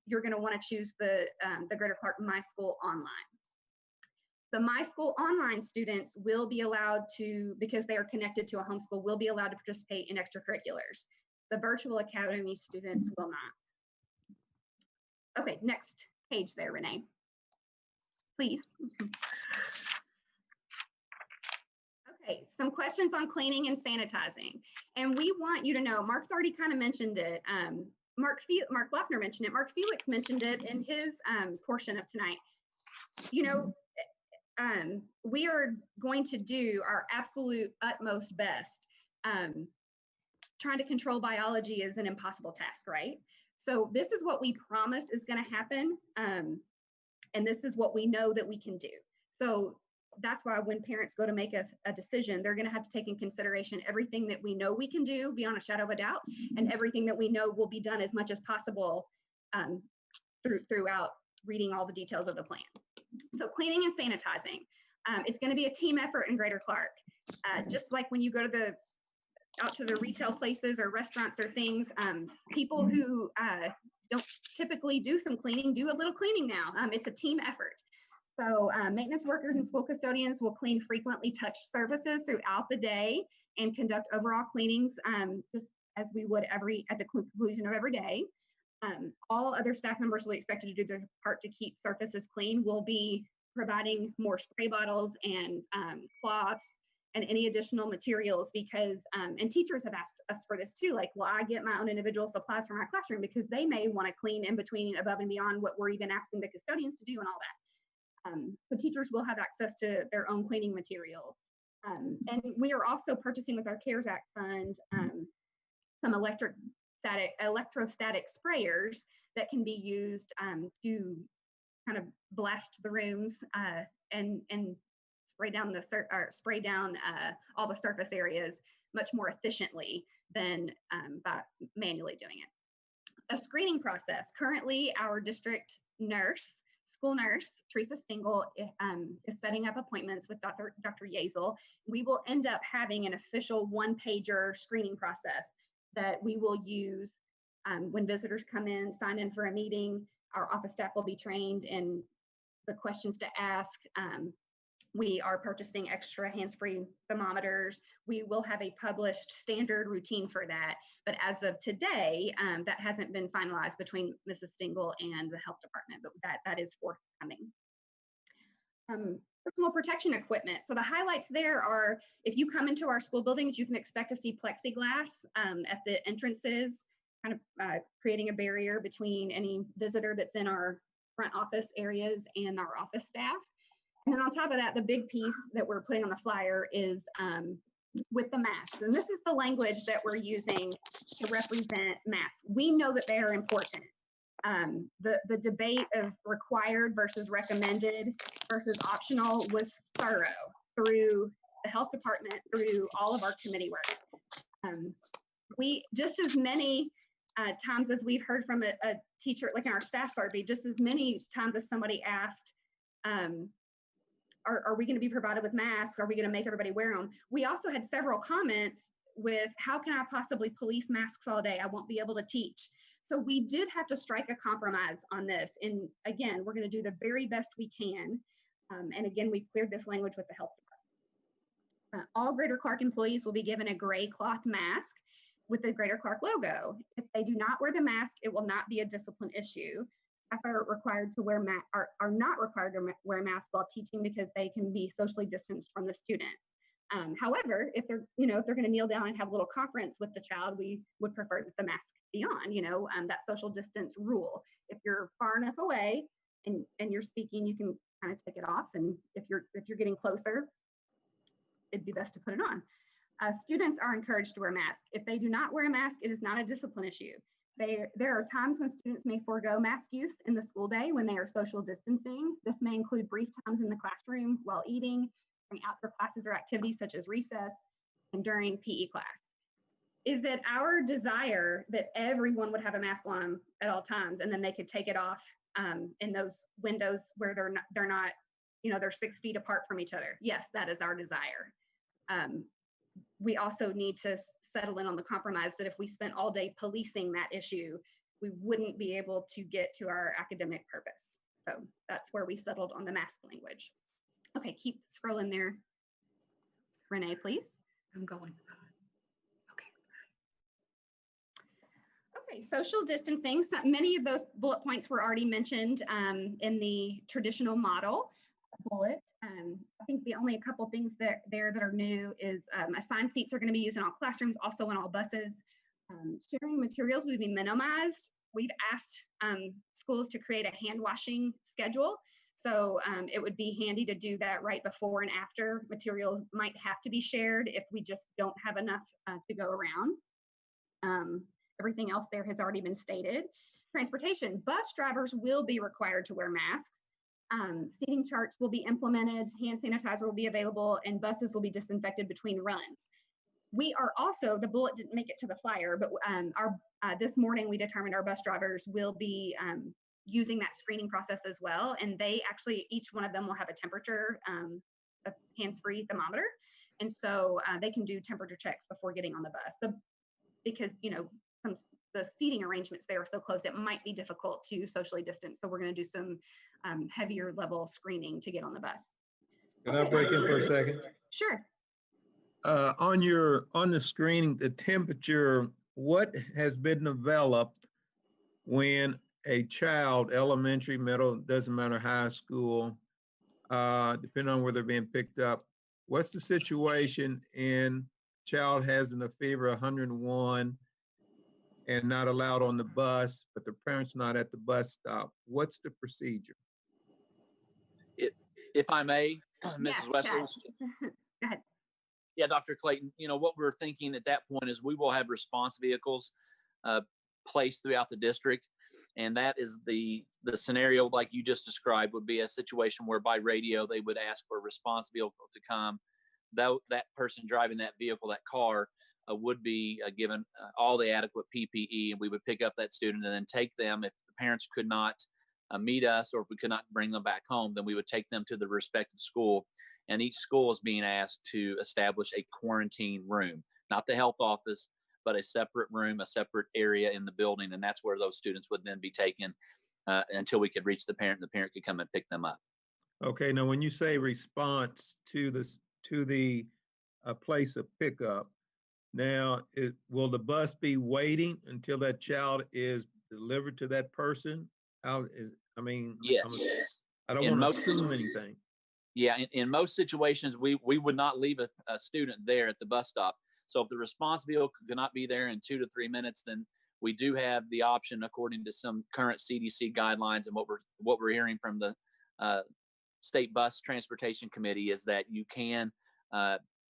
you're going to want to choose the Greater Clark My School Online. The My School Online students will be allowed to, because they are connected to a homeschool, will be allowed to participate in extracurriculars. The Virtual Academy students will not. Okay, next page there, Renee. Please. Okay, some questions on cleaning and sanitizing. And we want you to know, Mark's already kind of mentioned it. Mark Loeffner mentioned it. Mark Felix mentioned it in his portion of tonight. You know, we are going to do our absolute utmost best. Trying to control biology is an impossible task, right? So this is what we promise is going to happen. And this is what we know that we can do. So that's why when parents go to make a decision, they're going to have to take in consideration everything that we know we can do beyond a shadow of a doubt, and everything that we know will be done as much as possible throughout reading all the details of the plan. So cleaning and sanitizing, it's going to be a team effort in Greater Clark. Just like when you go to out to the retail places or restaurants or things, people who don't typically do some cleaning do a little cleaning now. It's a team effort. So maintenance workers and school custodians will clean frequently touched surfaces throughout the day and conduct overall cleanings just as we would at the conclusion of every day. All other staff members will be expected to do their part to keep surfaces clean. We'll be providing more spray bottles and cloths and any additional materials, because, and teachers have asked us for this too, like, well, I get my own individual supplies for my classroom, because they may want to clean in between, above and beyond what we're even asking the custodians to do and all that. So teachers will have access to their own cleaning materials. And we are also purchasing with our CARES Act fund some electrostatic sprayers that can be used to kind of blast the rooms and spray down all the surface areas much more efficiently than by manually doing it. A screening process. Currently, our district school nurse, Teresa Stingle, is setting up appointments with Dr. Yazel. We will end up having an official one-pager screening process that we will use when visitors come in, sign in for a meeting. Our office staff will be trained in the questions to ask, We are purchasing extra hands-free thermometers. We will have a published standard routine for that. But as of today, that hasn't been finalized between Mrs. Stingle and the health department, but that is forthcoming. Personal protection equipment. So the highlights there are, if you come into our school buildings, you can expect to see plexiglass at the entrances, kind of creating a barrier between any visitor that's in our front office areas and our office staff. And then on top of that, the big piece that we're putting on the flyer is with the masks. And this is the language that we're using to represent masks. We know that they are important. The debate of required versus recommended versus optional was thorough through the health department, through all of our committee work. We just as many times as we've heard from a teacher, like in our staff survey, just as many times as somebody asked, are we going to be provided with masks? Are we going to make everybody wear them? We also had several comments with, how can I possibly police masks all day? I won't be able to teach. So we did have to strike a compromise on this. And again, we're going to do the very best we can. And again, we cleared this language with the health department. All Greater Clark employees will be given a gray cloth mask with the Greater Clark logo. If they do not wear the mask, it will not be a discipline issue. Staff are required to wear are not required to wear masks while teaching because they can be socially distanced from the students. However, if they're going to kneel down and have a little conference with the child, we would prefer that the mask be on, that social distance rule. If you're far enough away and you're speaking, you can kind of take it off. And if you're getting closer, it'd be best to put it on. Students are encouraged to wear masks. If they do not wear a mask, it is not a discipline issue. There are times when students may forego mask use in the school day when they are social distancing. This may include brief times in the classroom while eating, during outdoor classes or activities such as recess, and during PE class. Is it our desire that everyone would have a mask on at all times and then they could take it off in those windows where they're not, they're 6 feet apart from each other? Yes, that is our desire. We also need to settle in on the compromise that if we spent all day policing that issue, we wouldn't be able to get to our academic purpose. So that's where we settled on the mask language. Okay, keep scrolling there. Renee, please. I'm going. Okay, social distancing. So many of those bullet points were already mentioned in the traditional model bullet. I think the only a couple things that are new is assigned seats are going to be used in all classrooms, also in all buses. Sharing materials would be minimized. We've asked schools to create a hand washing schedule. So it would be handy to do that right before and after. Materials might have to be shared if we just don't have enough to go around. Everything else there has already been stated. Transportation, bus drivers will be required to wear masks. Seating charts will be implemented, hand sanitizer will be available, and buses will be disinfected between runs. We are also, the bullet didn't make it to the flyer, but this morning we determined our bus drivers will be using that screening process as well. And they actually, each one of them will have a temperature, a hands-free thermometer. And so they can do temperature checks before getting on the bus. Because, the seating arrangements there are so close, it might be difficult to socially distance. So we're going to do some heavier level screening to get on the bus. Can I break in for a second? Sure. On the screening, the temperature, what has been developed when a child, elementary, middle, doesn't matter, high school, depending on where they're being picked up, what's the situation in child has a fever 101 and not allowed on the bus, but the parent's not at the bus stop? What's the procedure? If I may, Mrs. Yes, Wessels. Go ahead. Yeah, Dr. Clayton, what we're thinking at that point is we will have response vehicles placed throughout the district. And that is the scenario like you just described would be a situation where by radio, they would ask for a response vehicle to come. That person driving that vehicle, that car, would be given all the adequate PPE, and we would pick up that student and then take them. If the parents could not meet us, or if we could not bring them back home, then we would take them to the respective school. And each school is being asked to establish a quarantine room, not the health office, but a separate room, a separate area in the building. And that's where those students would then be taken until we could reach the parent, and the parent could come and pick them up. Okay, now when you say response to the place of pickup, now will the bus be waiting until that child is delivered to that person? How is, I mean, Yes. I don't In want to most- assume anything. Yeah, in most situations, we would not leave a student there at the bus stop. So if the response vehicle cannot be there in 2 to 3 minutes, then we do have the option, according to some current CDC guidelines and what we're hearing from the State Bus Transportation Committee, is that you can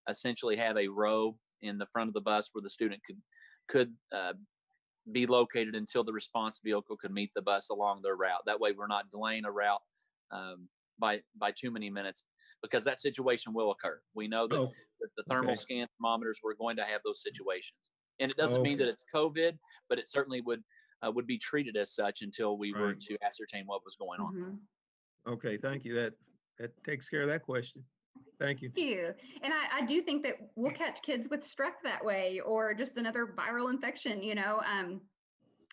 essentially have a row in the front of the bus where the student could be located until the response vehicle could meet the bus along their route. That way, we're not delaying a route by too many minutes, because that situation will occur. We know that, Oh, that the thermal okay. scan thermometers, we're going to have those situations, and it doesn't mean that Okay. it's COVID, but it certainly would be treated as such until we were Right. to ascertain what was going on. Mhm. Okay, thank you. That takes care of that question. Thank you. Thank you. And I do think that we'll catch kids with strep that way, or just another viral infection.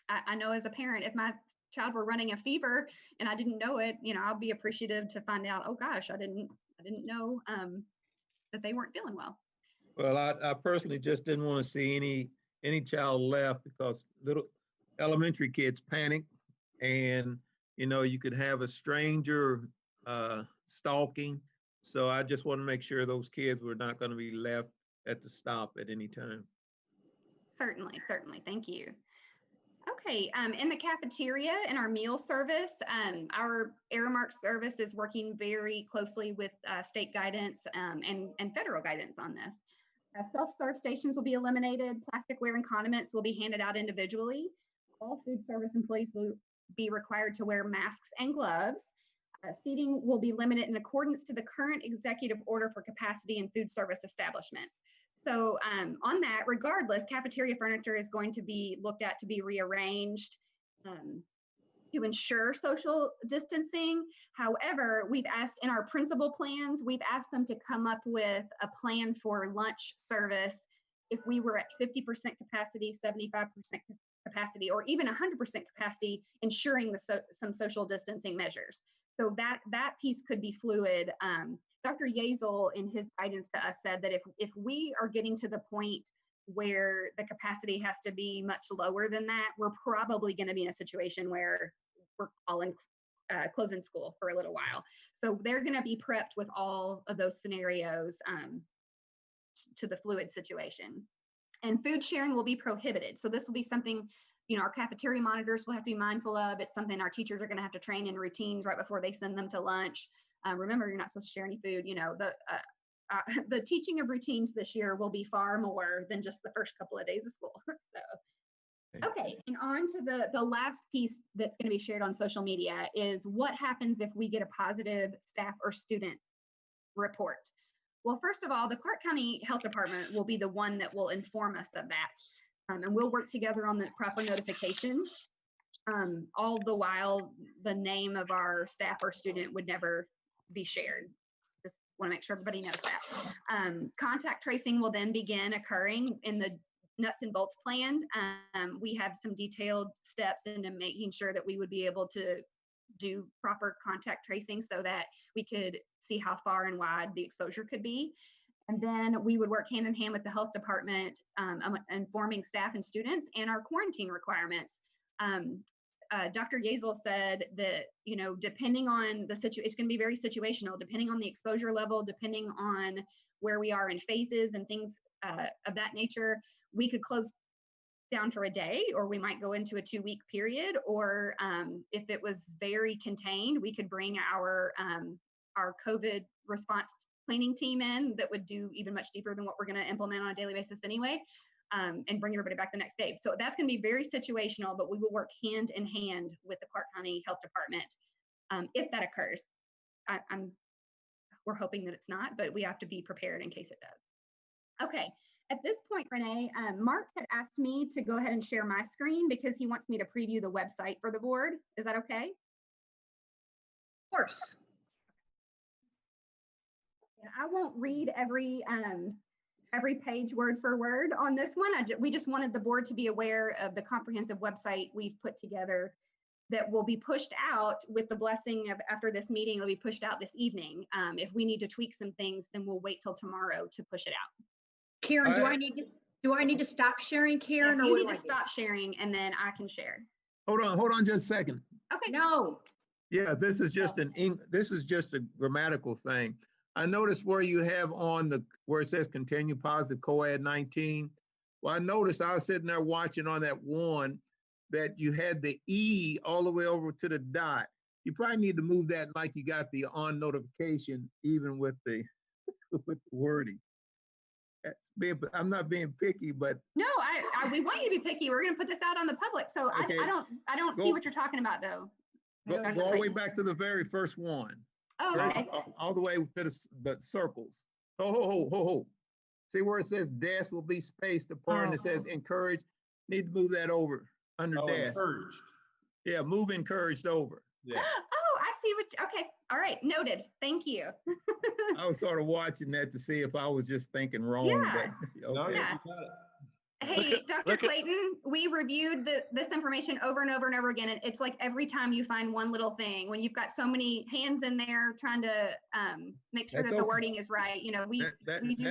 I know as a parent, if my child were running a fever and I didn't know it, I'll be appreciative to find out, oh gosh, I didn't know that they weren't feeling well. Well, I personally just didn't want to see any child left, because little elementary kids panic, and you could have a stranger stalking. So I just want to make sure those kids were not going to be left at the stop at any time. Certainly. Thank you. Okay, in the cafeteria and our meal service, our Aramark service is working very closely with state guidance and federal guidance on this. Self-serve stations will be eliminated. Plasticware and condiments will be handed out individually. All food service employees will be required to wear masks and gloves. Seating will be limited in accordance to the current executive order for capacity in food service establishments. So on that, regardless, cafeteria furniture is going to be looked at to be rearranged to ensure social distancing. However, we've asked in our principal plans, we've asked them to come up with a plan for lunch service if we were at 50% capacity, 75% capacity, or even 100% capacity, ensuring some social distancing measures. So that piece could be fluid. Dr. Yazel, in his guidance to us, said that if we are getting to the point where the capacity has to be much lower than that, we're probably going to be in a situation where we're closing school for a little while. So they're going to be prepped with all of those scenarios to the fluid situation. And food sharing will be prohibited. So this will be something, our cafeteria monitors will have to be mindful of. It's something our teachers are going to have to train in routines right before they send them to lunch. Remember, you're not supposed to share any food. The teaching of routines this year will be far more than just the first couple of days of school. So, okay, and on to the last piece that's going to be shared on social media is what happens if we get a positive staff or student report. Well, first of all, the Clark County Health Department will be the one that will inform us of that. And we'll work together on the proper notification. All the while, the name of our staff or student would never be shared. Just want to make sure everybody knows that. Contact tracing will then begin occurring in the nuts and bolts plan. We have some detailed steps into making sure that we would be able to do proper contact tracing so that we could see how far and wide the exposure could be. And then we would work hand in hand with the health department, informing staff and students and our quarantine requirements. Dr. Yazel said that, depending on the situation, it's going to be very situational, depending on the exposure level, depending on where we are in phases and things of that nature, we could close down for a day, or we might go into a 2-week period, or if it was very contained, we could bring our COVID response cleaning team in that would do even much deeper than what we're going to implement on a daily basis anyway, and bring everybody back the next day. So that's going to be very situational, but we will work hand in hand with the Clark County Health Department if that occurs. We're hoping that it's not, but we have to be prepared in case it does. Okay, at this point, Renee, Mark had asked me to go ahead and share my screen because he wants me to preview the website for the board. Is that okay? Of course. And I won't read every page word for word on this one. We just wanted the board to be aware of the comprehensive website we've put together that will be pushed out with the blessing of after this meeting, it'll be pushed out this evening. If we need to tweak some things, then we'll wait till tomorrow to push it out. Karen, do I- I need to stop sharing, Karen? Yes, or you what need do I to do? stop sharing and then I can share. Hold on just a second. Okay. No. Yeah, this is just this is just a grammatical thing. I noticed where you have on where it says continue positive co-ed 19. Well, I noticed I was sitting there watching on that one that you had the E all the way over to the dot. You probably need to move that like you got the on notification, even with the with the wording. I'm not being picky, but No, we want you to be picky. We're going to put this out on the public. So Okay. I don't see Go- what you're talking about though. go Dr. all the way Clayton. back to the very first one. Oh, First, okay. all the way to the circles. Ho. See where it says dash will be spaced, the part that says encourage, need to move that over under Oh, dash. encouraged. Yeah, move encouraged over. Yeah. Oh, I see okay. All right. Noted. Thank you. I was sort of watching that to see if I was just thinking wrong, Yeah. but No, okay. Yeah. you got it. Hey, Dr. look at- Clayton, we reviewed this information over and over and over again. And it's like every time you find one little thing, when you've got so many hands in there trying to make sure That's that the okay. wording is right, we do.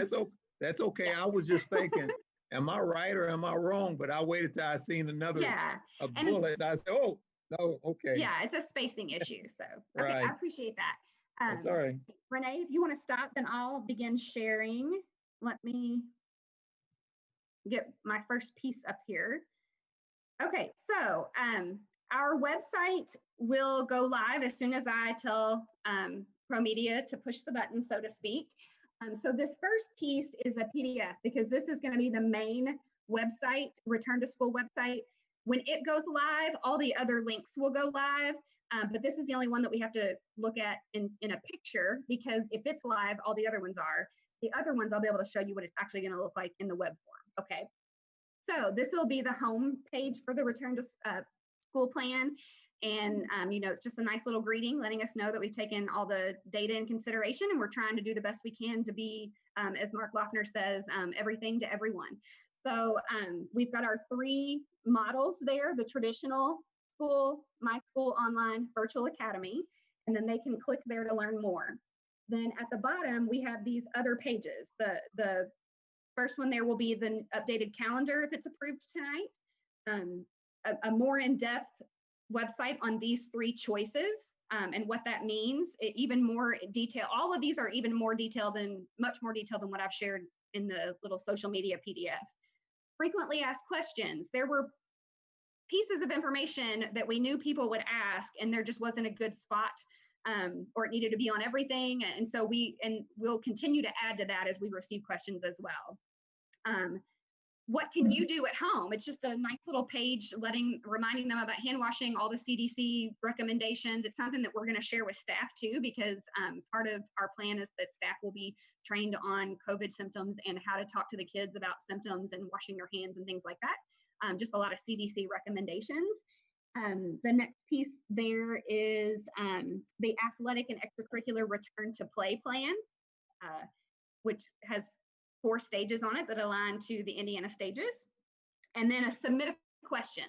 That's okay. Yeah. I was just thinking, am I right or am I wrong? But I waited till I seen another Yeah. a and- bullet. And I said, oh, no, okay. Yeah, it's a spacing issue. So, okay, Right. I appreciate that. That's all right. Renee, if you want to stop, then I'll begin sharing. Let me get my first piece up here. Okay, so our website will go live as soon as I tell ProMedia to push the button, so to speak. So this first piece is a PDF because this is going to be the main website, return to school website. When it goes live, all the other links will go live, but this is the only one that we have to look at in a picture because if it's live, all the other ones are. The other ones, I'll be able to show you what it's actually going to look like in the web form, okay? So this will be the home page for the return to school plan. And, it's just a nice little greeting letting us know that we've taken all the data in consideration and we're trying to do the best we can to be, as Mark Loeffner says, everything to everyone. So we've got our 3 models there, the traditional school, my school online, virtual academy, and then they can click there to learn more. Then at the bottom, we have these other pages. The first one there will be the updated calendar if it's approved tonight, a more in-depth website on these 3 choices and what that means, even more detail. All of these are even more detailed much more detailed than what I've shared in the little social media PDF. Frequently asked questions. There were pieces of information that we knew people would ask and there just wasn't a good spot or it needed to be on everything. And so we'll continue to add to that as we receive questions as well. What can you do at home? It's just a nice little page reminding them about hand washing, all the CDC recommendations. It's something that we're going to share with staff too, because part of our plan is that staff will be trained on COVID symptoms and how to talk to the kids about symptoms and washing their hands and things like that. Just a lot of CDC recommendations. The next piece there is the athletic and extracurricular return to play plan, which has 4 stages on it that align to the Indiana stages, and then a submit a question.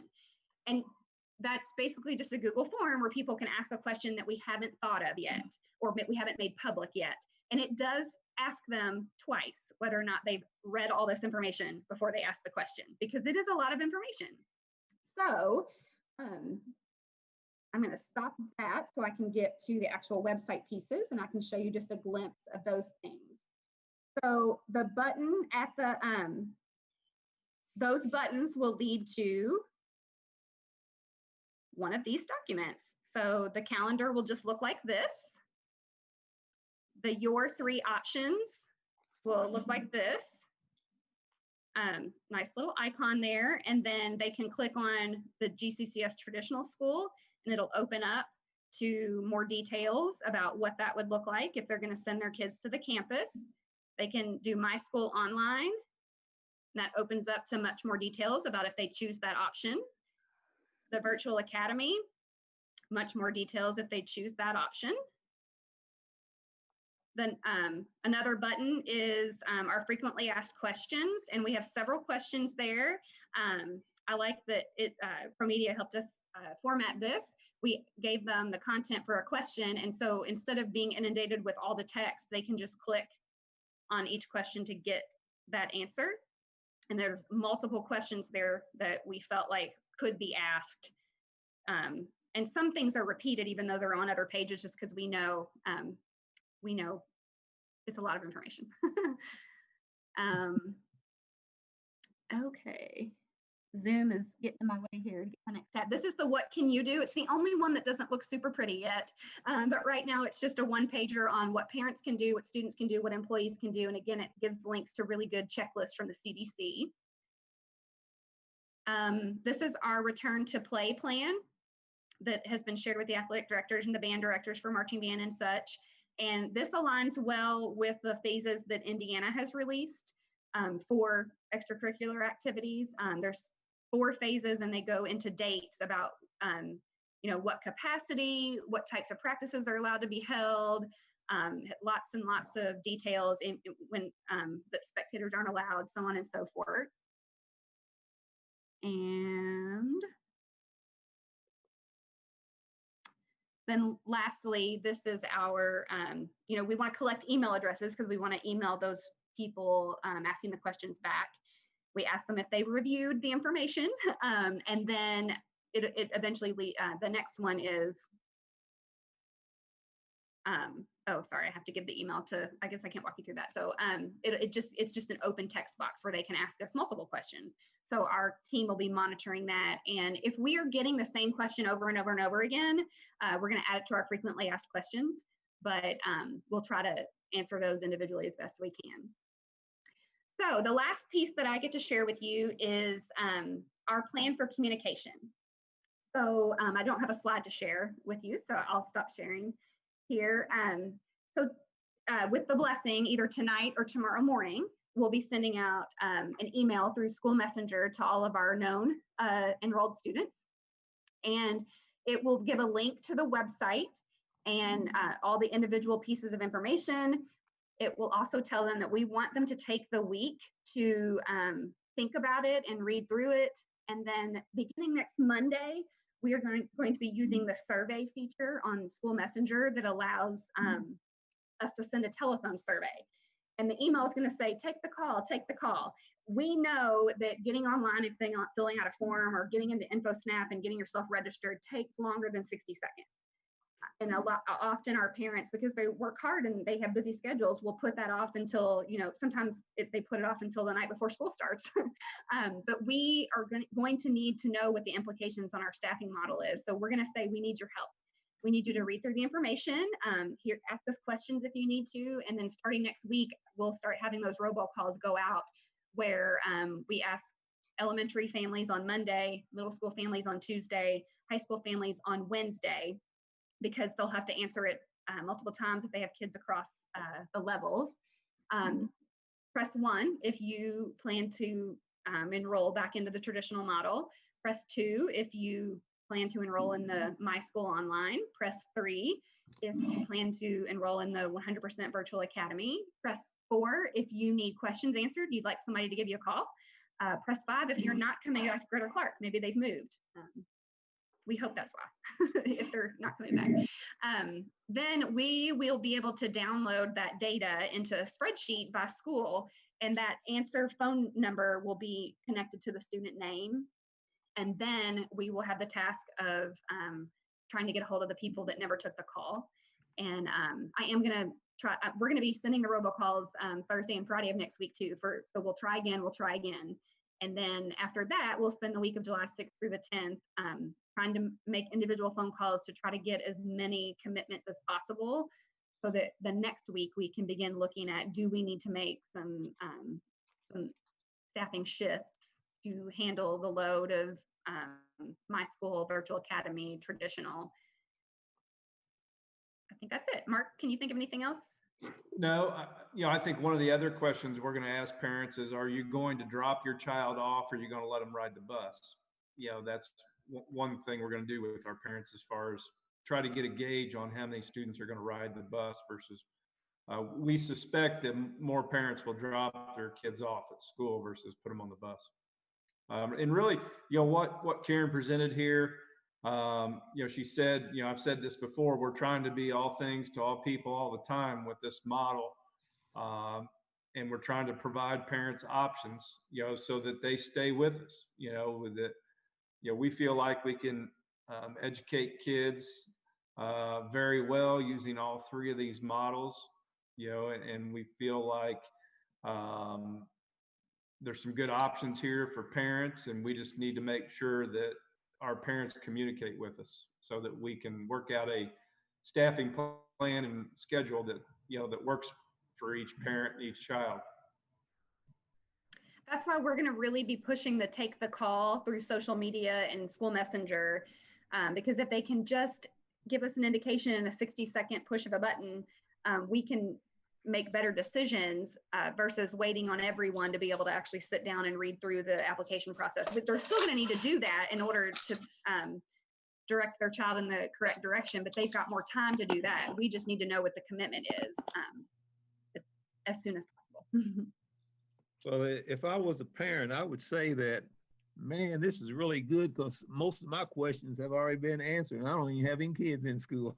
And that's basically just a Google form where people can ask a question that we haven't thought of yet, or we haven't made public yet. And it does ask them twice whether or not they've read all this information before they ask the question, because it is a lot of information. So I'm going to stop that so I can get to the actual website pieces and I can show you just a glimpse of those things. So the button at the, those buttons will lead to one of these documents. So the calendar will just look like this. The Your 3 options will look like this. Nice little icon there. And then they can click on the GCCS traditional school and it'll open up to more details about what that would look like if they're going to send their kids to the campus. They can do My School Online. That opens up to much more details about if they choose that option. The Virtual Academy, much more details if they choose that option. Then another button is our frequently asked questions, and we have several questions there. I like that ProMedia helped us format this, we gave them the content for a question. And so instead of being inundated with all the text, they can just click on each question to get that answer. And there's multiple questions there that we felt like could be asked. And some things are repeated, even though they're on other pages, just because we know it's a lot of information. Okay. Zoom is getting in my way here to get my next tab. This is the what can you do? It's the only one that doesn't look super pretty yet. But right now it's just a one pager on what parents can do, what students can do, what employees can do. And again, it gives links to really good checklists from the CDC. This is our return to play plan that has been shared with the athletic directors and the band directors for marching band and such. And this aligns well with the phases that Indiana has released for extracurricular activities. There's 4 phases and they go into dates about, what capacity, what types of practices are allowed to be held, lots and lots of details when the spectators aren't allowed, so on and so forth. And then lastly, this is our, we want to collect email addresses because we want to email those people asking the questions back. We ask them if they reviewed the information, and then it eventually, the next one is, oh, sorry, I have to give the email to, I guess I can't walk you through that. So it's just an open text box where they can ask us multiple questions. So our team will be monitoring that. And if we are getting the same question over and over and over again, we're going to add it to our frequently asked questions, but we'll try to answer those individually as best we can. So the last piece that I get to share with you is our plan for communication. So I don't have a slide to share with you, so I'll stop sharing here. So with the blessing, either tonight or tomorrow morning, we'll be sending out an email through School Messenger to all of our known enrolled students. And it will give a link to the website and all the individual pieces of information. It will also tell them that we want them to take the week to think about it and read through it. And then beginning next Monday, we are going to be using the survey feature on School Messenger that allows us to send a telephone survey. And the email is going to say, take the call, take the call. We know that getting online and filling out a form or getting into InfoSnap and getting yourself registered takes longer than 60 seconds. And often our parents, because they work hard and they have busy schedules, will put that off until, sometimes they put it off until the night before school starts. But we are going to need to know what the implications on our staffing model is. So we're going to say, we need your help. We need you to read through the information, here, ask us questions if you need to. And then starting next week, we'll start having those robocalls go out where we ask elementary families on Monday, middle school families on Tuesday, high school families on Wednesday, because they'll have to answer it multiple times if they have kids across the levels. Press 1 if you plan to enroll back into the traditional model. Press 2 if you plan to enroll in the My School Online. Press 3 if you plan to enroll in the 100% Virtual Academy. Press 4 if you need questions answered, you'd like somebody to give you a call. Press 5 if you're not coming back to Greater Clark, maybe they've moved. We hope that's why, if they're not coming back. Then we will be able to download that data into a spreadsheet by school, and that answer phone number will be connected to the student name. And then we will have the task of trying to get a hold of the people that never took the call. And I am going to try, we're going to be sending the robocalls Thursday and Friday of next week too. So we'll try again. And then after that, we'll spend the week of July 6th through the 10th trying to make individual phone calls to try to get as many commitments as possible, so that the next week we can begin looking at, do we need to make some staffing shifts to handle the load of My School, Virtual Academy, traditional. I think that's it. Mark, can you think of anything else? No, I think one of the other questions we're going to ask parents is, are you going to drop your child off, or are you going to let them ride the bus? That's one thing we're going to do with our parents, as far as try to get a gauge on how many students are going to ride the bus versus we suspect that more parents will drop their kids off at school versus put them on the bus. And really, what Karen presented here, She said, I've said this before, we're trying to be all things to all people all the time with this model. And we're trying to provide parents options, so that they stay with us, with it. We feel like we can educate kids very well using all three of these models, and we feel like there's some good options here for parents, and we just need to make sure that our parents communicate with us so that we can work out a staffing plan and schedule that, that works for each parent and each child. That's why we're going to really be pushing the take the call through social media and school messenger, because if they can just give us an indication in a 60-second push of a button, we can make better decisions versus waiting on everyone to be able to actually sit down and read through the application process. But they're still going to need to do that in order to direct their child in the correct direction, but they've got more time to do that. We just need to know what the commitment is as soon as possible. Well, if I was a parent, I would say that, man, this is really good because most of my questions have already been answered. And I don't even have any kids in school.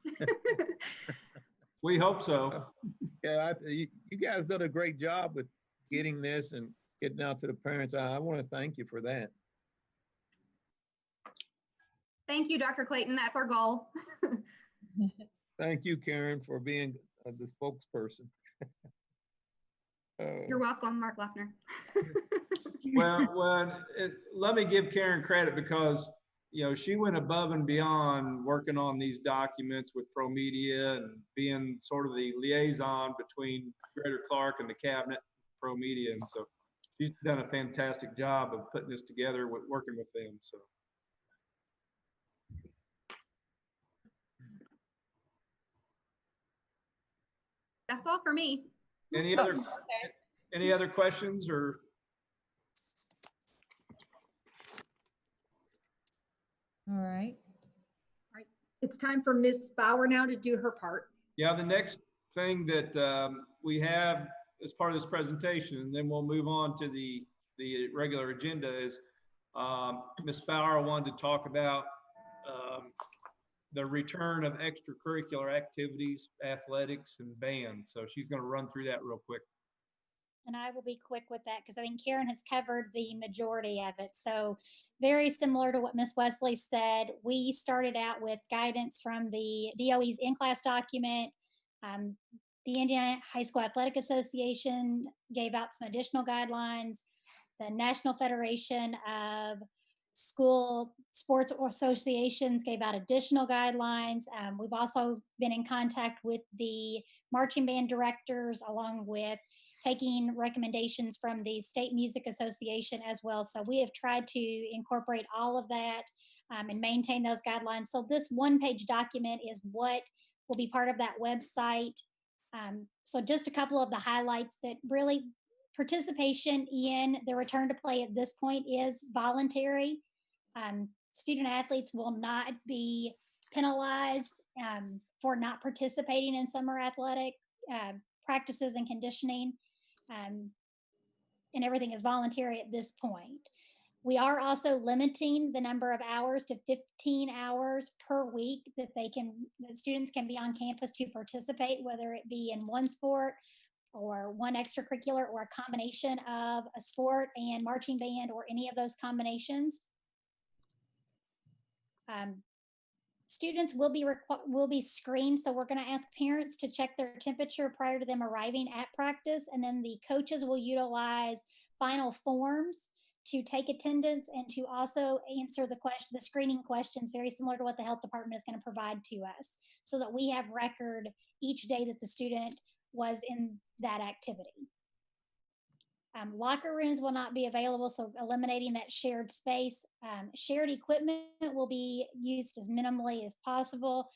We hope so. Yeah, you guys done a great job with getting this and getting out to the parents. I want to thank you for that. Thank you, Dr. Clayton. That's our goal. Thank you, Karen, for being the spokesperson. You're welcome, Mark Loeffner. Well, let me give Karen credit because, she went above and beyond working on these documents with ProMedia and being sort of the liaison between Greater Clark and the cabinet, ProMedia. And so she's done a fantastic job of putting this together, working with them. So. That's all for me. Any other questions or? All right. It's time for Ms. Bauer now to do her part. Yeah, the next thing that we have as part of this presentation, and then we'll move on to the regular agenda, is Ms. Bauer wanted to talk about the return of extracurricular activities, athletics, and band. So she's going to run through that real quick. And I will be quick with that because I think Karen has covered the majority of it. So very similar to what Ms. Wesley said, we started out with guidance from the DOE's in-class document. The Indiana High School Athletic Association gave out some additional guidelines. The National Federation of School Sports Associations gave out additional guidelines. We've also been in contact with the marching band directors, along with taking recommendations from the State Music Association as well. So we have tried to incorporate all of that and maintain those guidelines. So this one-page document is what will be part of that website. So just a couple of the highlights that really participation in the return to play at this point is voluntary. Student athletes will not be penalized for not participating in summer athletic practices and conditioning. And everything is voluntary at this point. We are also limiting the number of hours to 15 hours per week that students can be on campus to participate, whether it be in one sport or one extracurricular or a combination of a sport and marching band or any of those combinations. Students will be screened, so we're going to ask parents to check their temperature prior to them arriving at practice, and then the coaches will utilize final forms to take attendance and to also answer the screening questions, very similar to what the health department is going to provide to us, so that we have record each day that the student was in that activity. Locker rooms will not be available, so eliminating that shared space. Shared equipment will be used as minimally as possible.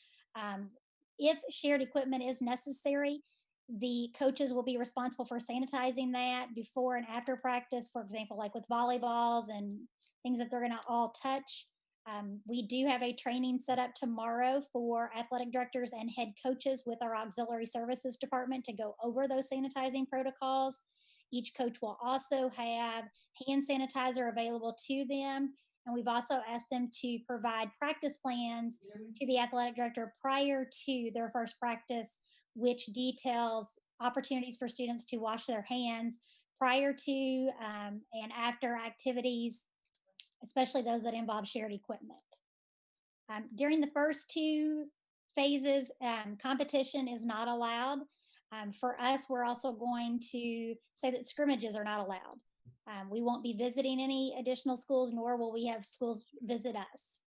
If shared equipment is necessary, the coaches will be responsible for sanitizing that before and after practice, for example, like with volleyballs and things that they're going to all touch. We do have a training set up tomorrow for athletic directors and head coaches with our auxiliary services department to go over those sanitizing protocols. Each coach will also have hand sanitizer available to them And we've also asked them to provide practice plans to the athletic director prior to their first practice, which details opportunities for students to wash their hands prior to and after activities, especially those that involve shared equipment. During the first two phases, competition is not allowed. For us, we're also going to say that scrimmages are not allowed. We won't be visiting any additional schools, nor will we have schools visit us.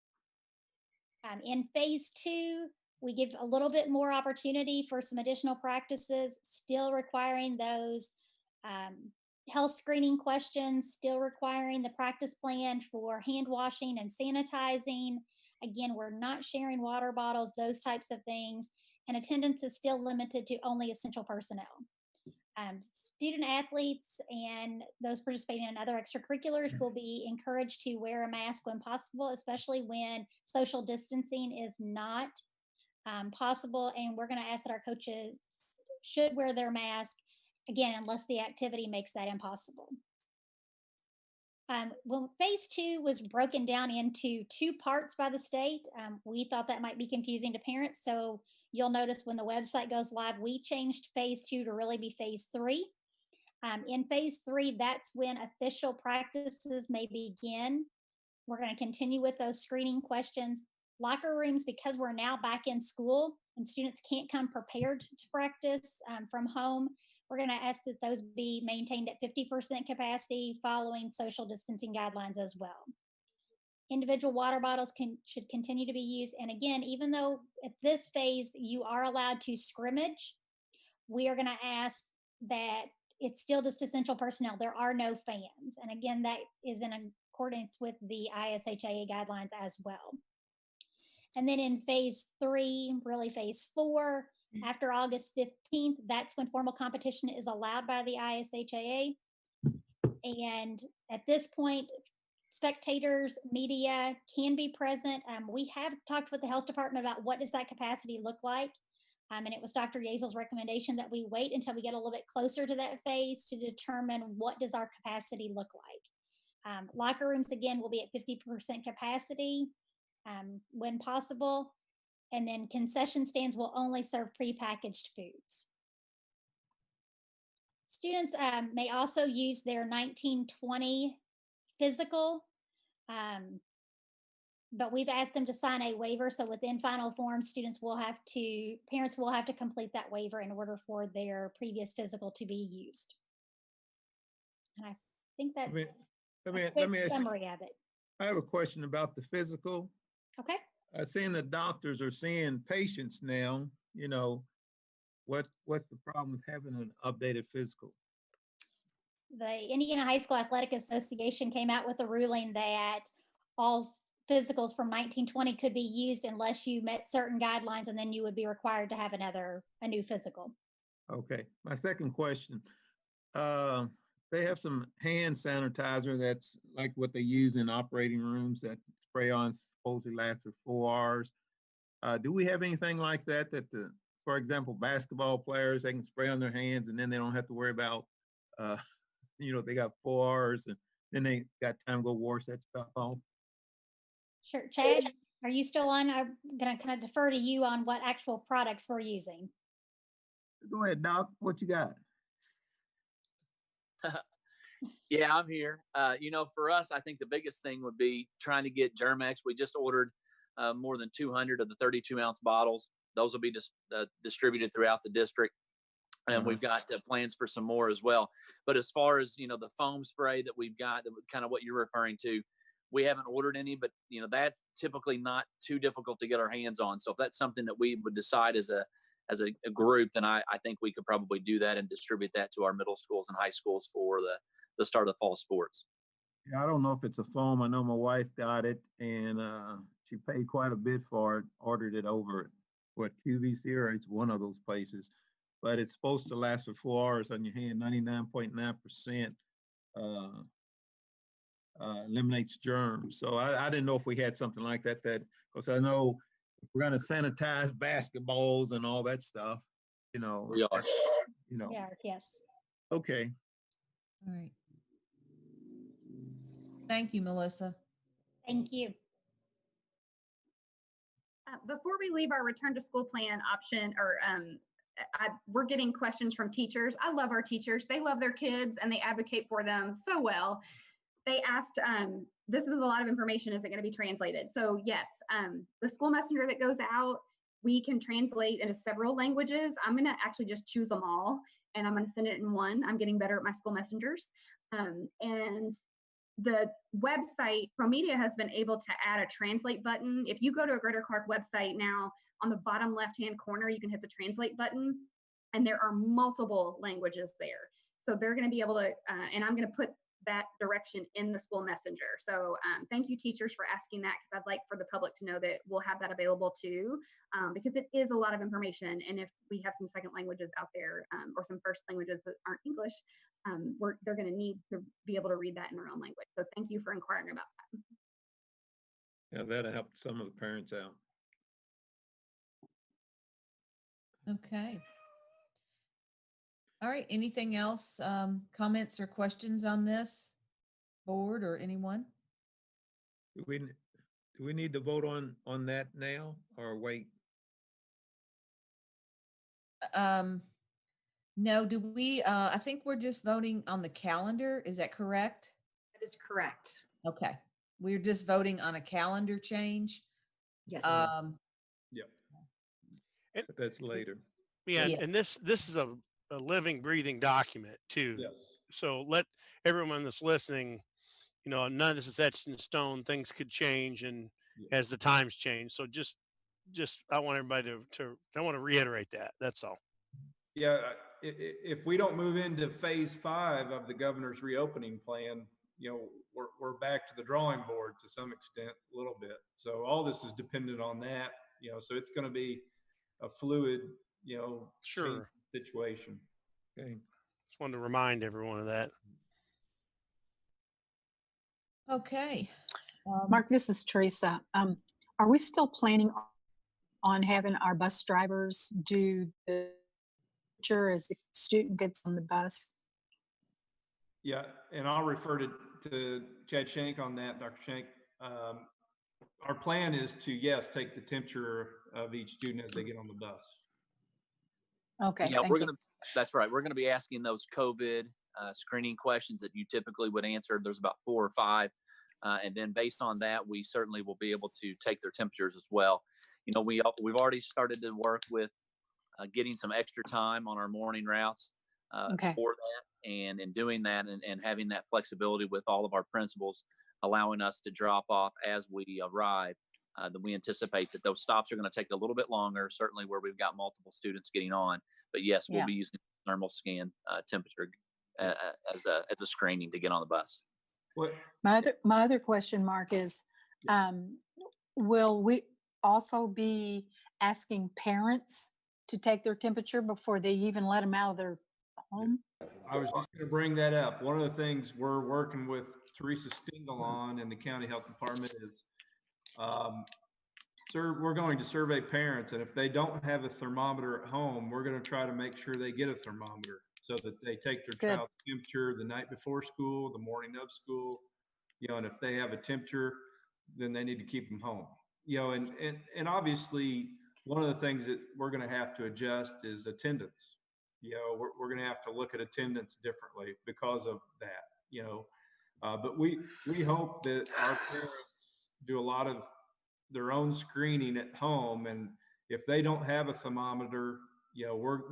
In phase two, we give a little bit more opportunity for some additional practices, still requiring those health screening questions, still requiring the practice plan for hand washing and sanitizing. Again, we're not sharing water bottles, those types of things, and attendance is still limited to only essential personnel. Student athletes and those participating in other extracurriculars will be encouraged to wear a mask when possible, especially when social distancing is not possible. And we're going to ask that our coaches should wear their mask, again, unless the activity makes that impossible. Well, phase two was broken down into two parts by the state. We thought that might be confusing to parents. So you'll notice when the website goes live, we changed phase two to really be phase three. In phase three, that's when official practices may begin. We're going to continue with those screening questions. Locker rooms, because we're now back in school and students can't come prepared to practice from home, we're going to ask that those be maintained at 50% capacity following social distancing guidelines as well. Individual water bottles should continue to be used. And again, even though at this phase you are allowed to scrimmage, we are going to ask that it's still just essential personnel. There are no fans. And again, that is in accordance with the ISHAA guidelines as well. And then in phase three, really phase four, after August 15th, that's when formal competition is allowed by the ISHAA. And at this point, spectators, media can be present. We have talked with the health department about what does that capacity look like. And it was Dr. Yazel's recommendation that we wait until we get a little bit closer to that phase to determine what does our capacity look like. Locker rooms, again, will be at 50% capacity when possible. And then concession stands will only serve prepackaged foods. Students may also use their 1920 physical, but we've asked them to sign a waiver. So within final form, parents will have to complete that waiver in order for their previous physical to be used. And I think that's let me ask summary of it. I have a question about the physical. Okay. Seeing the doctors are seeing patients now, you know, what's the problem with having an updated physical? The Indiana High School Athletic Association came out with a ruling that all physicals from 1920 could be used unless you met certain guidelines, and then you would be required to have a new physical. Okay. My second question, they have some hand sanitizer that's like what they use in operating rooms that spray on supposedly lasts for 4 hours. Do we have anything like that for example, basketball players, they can spray on their hands and then they don't have to worry about, they got 4 hours and then they got time to go wash that stuff off? Sure. Chad, are you still on? I'm going to kind of defer to you on what actual products we're using. Go ahead, Doc. What you got? Yeah, I'm here. For us, I think the biggest thing would be trying to get Germex. We just ordered more than 200 of the 32-ounce bottles. Those will be distributed throughout the district. And we've got plans for some more as well. But as far as, the foam spray that we've got, that kind of what you're referring to, we haven't ordered any, but, that's typically not too difficult to get our hands on. So if that's something that we would decide as a group, then I think we could probably do that and distribute that to our middle schools and high schools for the start of the fall sports. Yeah, I don't know if it's a foam. I know my wife got it and she paid quite a bit for it, ordered it over QVC or it's one of those places. But it's supposed to last for 4 hours on your hand. 99.9% eliminates germs. So I didn't know if we had something like that, because I know if we're going to sanitize basketballs and all that stuff, We are. We are, yes. Okay. All right. Thank you, Melissa. Thank you. Before we leave our return to school plan option, or we're getting questions from teachers. I love our teachers. They love their kids and they advocate for them so well. They asked, this is a lot of information. Is it going to be translated? So yes, the school messenger that goes out, we can translate into several languages. I'm going to actually just choose them all and I'm going to send it in one. I'm getting better at my school messengers. And the website, ProMedia has been able to add a translate button. If you go to a Greater Clark website now, on the bottom left-hand corner, you can hit the translate button, and there are multiple languages there. So they're going to be able to, and I'm going to put that direction in the school messenger. So thank you, teachers, for asking that, because I'd like for the public to know that we'll have that available too, because it is a lot of information. And if we have some second languages out there, or some first languages that aren't English, they're going to need to be able to read that in their own language. So thank you for inquiring about that. Yeah, that'll help some of the parents out. Okay. All right, anything else, comments or questions on this, board or anyone? Do we need to vote on that now or wait? No, do we, I think we're just voting on the calendar. Is that correct? That is correct. Okay, we're just voting on a calendar change. Yes. Yep. But that's later. Yeah, Yeah. and this is a living, breathing document too. Yes. So let everyone that's listening, none of this is etched in stone. Things could change, and as the times change. So just I want everybody I want to reiterate that. That's all. Yeah, if we don't move into phase 5 of the governor's reopening plan, we're back to the drawing board to some extent, a little bit. So all this is dependent on that, so it's going to be a fluid, Sure. situation. Okay. Just wanted to remind everyone of that. Okay. Mark, this is Teresa. Are we still planning on having our bus drivers do the picture as the student gets on the bus? Yeah, and I'll refer to Chad Shank on that, Dr. Shank. Our plan is to, yes, take the temperature of each student as they get on the bus. Okay, Yeah, thank you. that's right. We're going to be asking those COVID screening questions that you typically would answer. There's about 4 or 5. And then based on that, we certainly will be able to take their temperatures as well. We've already started to work with getting some extra time on our morning routes Okay. for that. And in doing that and having that flexibility with all of our principals, allowing us to drop off as we arrive, then we anticipate that those stops are going to take a little bit longer, certainly where we've got multiple students getting on. But yes, we'll be using thermal scan temperature as a screening to get on the bus. What? My other question, Mark, is will we also be asking parents to take their temperature before they even let them out of their home? I was just going to bring that up. One of the things we're working with Teresa Stingle on in the county health department is we're going to survey parents, and if they don't have a thermometer at home, we're going to try to make sure they get a thermometer so that they take their child's temperature the night before school, the morning of school, and if they have a temperature, then they need to keep them home. And obviously one of the things that we're going to have to adjust is attendance. We're going to have to look at attendance differently because of that, but we hope that our parents do a lot of their own screening at home. And if they don't have a thermometer,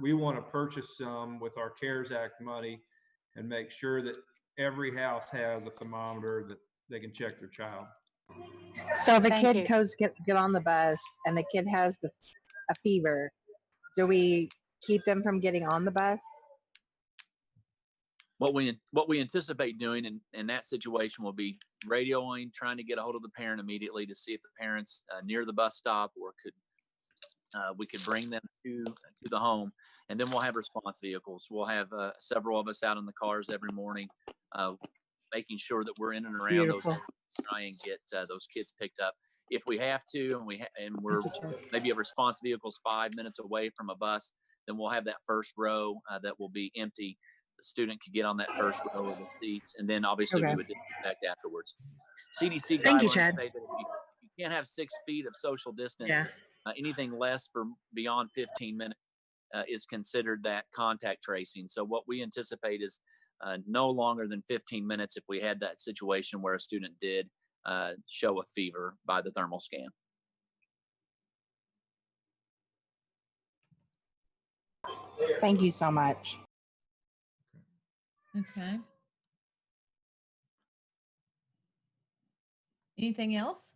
we want to purchase some with our CARES Act money and make sure that every house has a thermometer that they can check their child. So if a Thank kid you. goes get on the bus and the kid has a fever, do we keep them from getting on the bus? What we anticipate doing in that situation will be radioing, trying to get a hold of the parent immediately to see if the parent's near the bus stop, or we could bring them to the home, and then we'll have response vehicles. We'll have several of us out in the cars every morning, making sure that we're in and around those areas to try and get those kids picked up. If we have to, and we're maybe a response vehicle's 5 minutes away from a bus, then we'll have that first row that will be empty. the student could get on that first row of the seats, and then obviously Okay. we would disinfect afterwards. CDC Thank you, guidelines Chad. say that if you can't have 6 feet of social distance, Yeah. anything less for beyond 15 minutes is considered that contact tracing. So what we anticipate is no longer than 15 minutes if we had that situation where a student did show a fever by the thermal scan. Thank you so much. Okay. Anything else?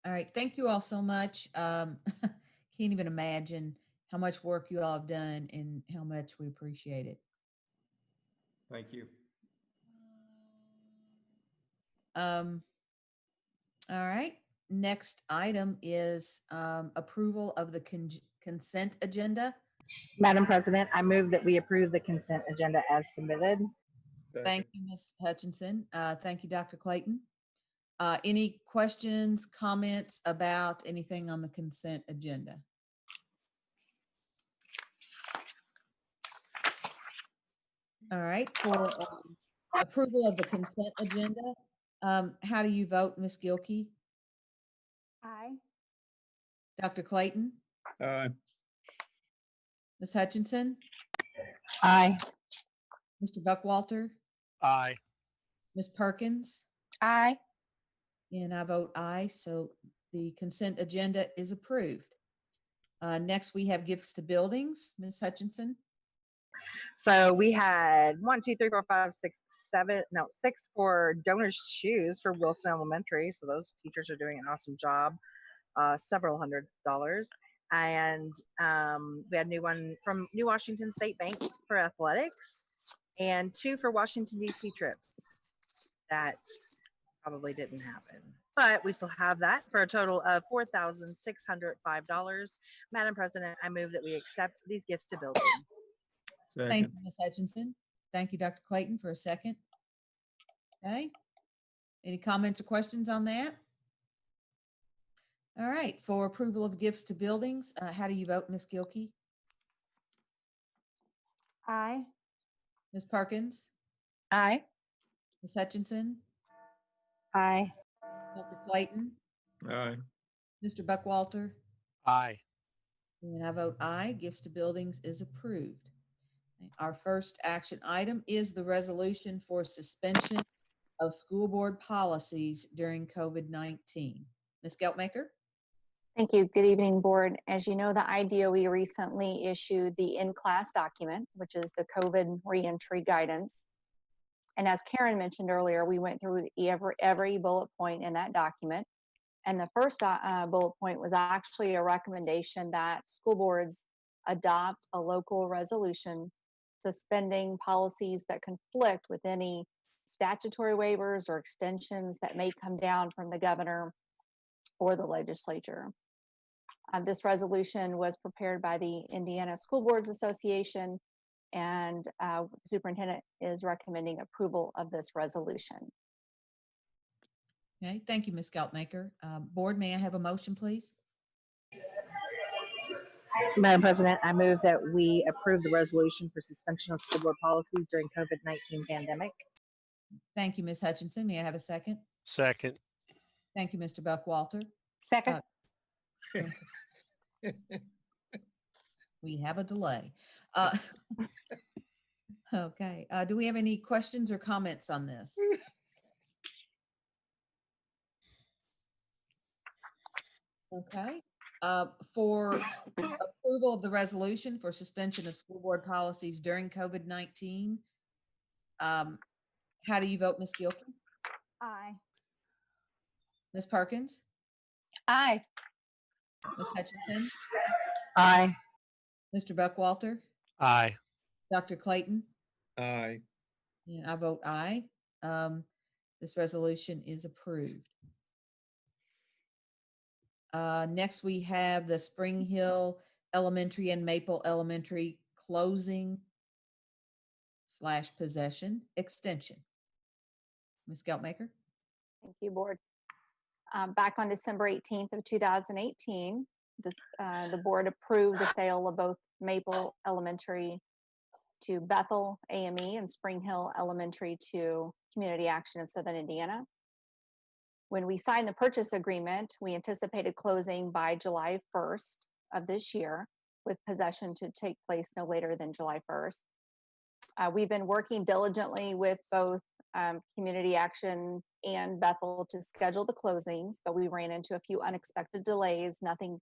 All right, thank you all so much. Can't even imagine how much work you all have done and how much we appreciate it. Thank you. All right, next item is approval of the consent agenda. Madam President, I move that we approve the consent agenda as submitted. Thank you, Ms. Hutchinson. Thank you, Dr. Clayton. Any questions, comments about anything on the consent agenda? All right, for approval of the consent agenda, how do you vote, Ms. Gilkey? Aye. Dr. Clayton? Aye. Ms. Hutchinson? Aye. Mr. Buckwalter? Aye. Ms. Perkins? Aye. And I vote aye, so the consent agenda is approved. Next, we have gifts to buildings. Ms. Hutchinson? So we had 6 for donors choose for Wilson Elementary. So those teachers are doing an awesome job, several $100s. And we had a new one from New Washington State Bank for athletics, and 2 for Washington, D.C. trips. That probably didn't happen, but we still have that for a total of $4,605. Madam President, I move that we accept these gifts to buildings. Thank Second. you, Ms. Hutchinson. Thank you, Dr. Clayton, for a second. Okay. Any comments or questions on that? All right, for approval of gifts to buildings, how do you vote, Ms. Gilkey? Aye. Ms. Perkins? Aye. Ms. Hutchinson? Aye. Dr. Clayton? Aye. Mr. Buckwalter? Aye. And I vote aye. Gifts to buildings is approved. Our first action item is the resolution for suspension of school board policies during COVID-19. Ms. Geltmaker? Thank you. Good evening, board. As you know, the IDOE recently issued the in-class document, which is the COVID reentry guidance. And as Karen mentioned earlier, we went through every bullet point in that document. And the first bullet point was actually a recommendation that school boards adopt a local resolution suspending policies that conflict with any statutory waivers or extensions that may come down from the governor or the legislature. This resolution was prepared by the Indiana School Boards Association, and the superintendent is recommending approval of this resolution. Okay, thank you, Ms. Geltmaker. Board, may I have a motion, please? Madam President, I move that we approve the resolution for suspension of school board policies during COVID-19 pandemic. Thank you, Ms. Hutchinson. May I have a second? Second. Thank you, Mr. Buckwalter. Second. We have a delay. Okay, do we have any questions or comments on this? Okay, for approval of the resolution for suspension of school board policies during COVID-19, how do you vote, Ms. Gilkey? Aye. Ms. Perkins? Aye. Ms. Hutchinson? Aye. Mr. Buckwalter? Aye. Dr. Clayton? Aye. And I vote aye. This resolution is approved. Next, we have the Spring Hill Elementary and Maple Elementary closing / possession extension. Ms. Geltmaker? Thank you, board. Back on December 18th of 2018, the board approved the sale of both Maple Elementary to Bethel AME and Spring Hill Elementary to Community Action of Southern Indiana. When we signed the purchase agreement, we anticipated closing by July 1st of this year, with possession to take place no later than July 1st. We've been working diligently with both Community Action and Bethel to schedule the closings, but we ran into a few unexpected delays, nothing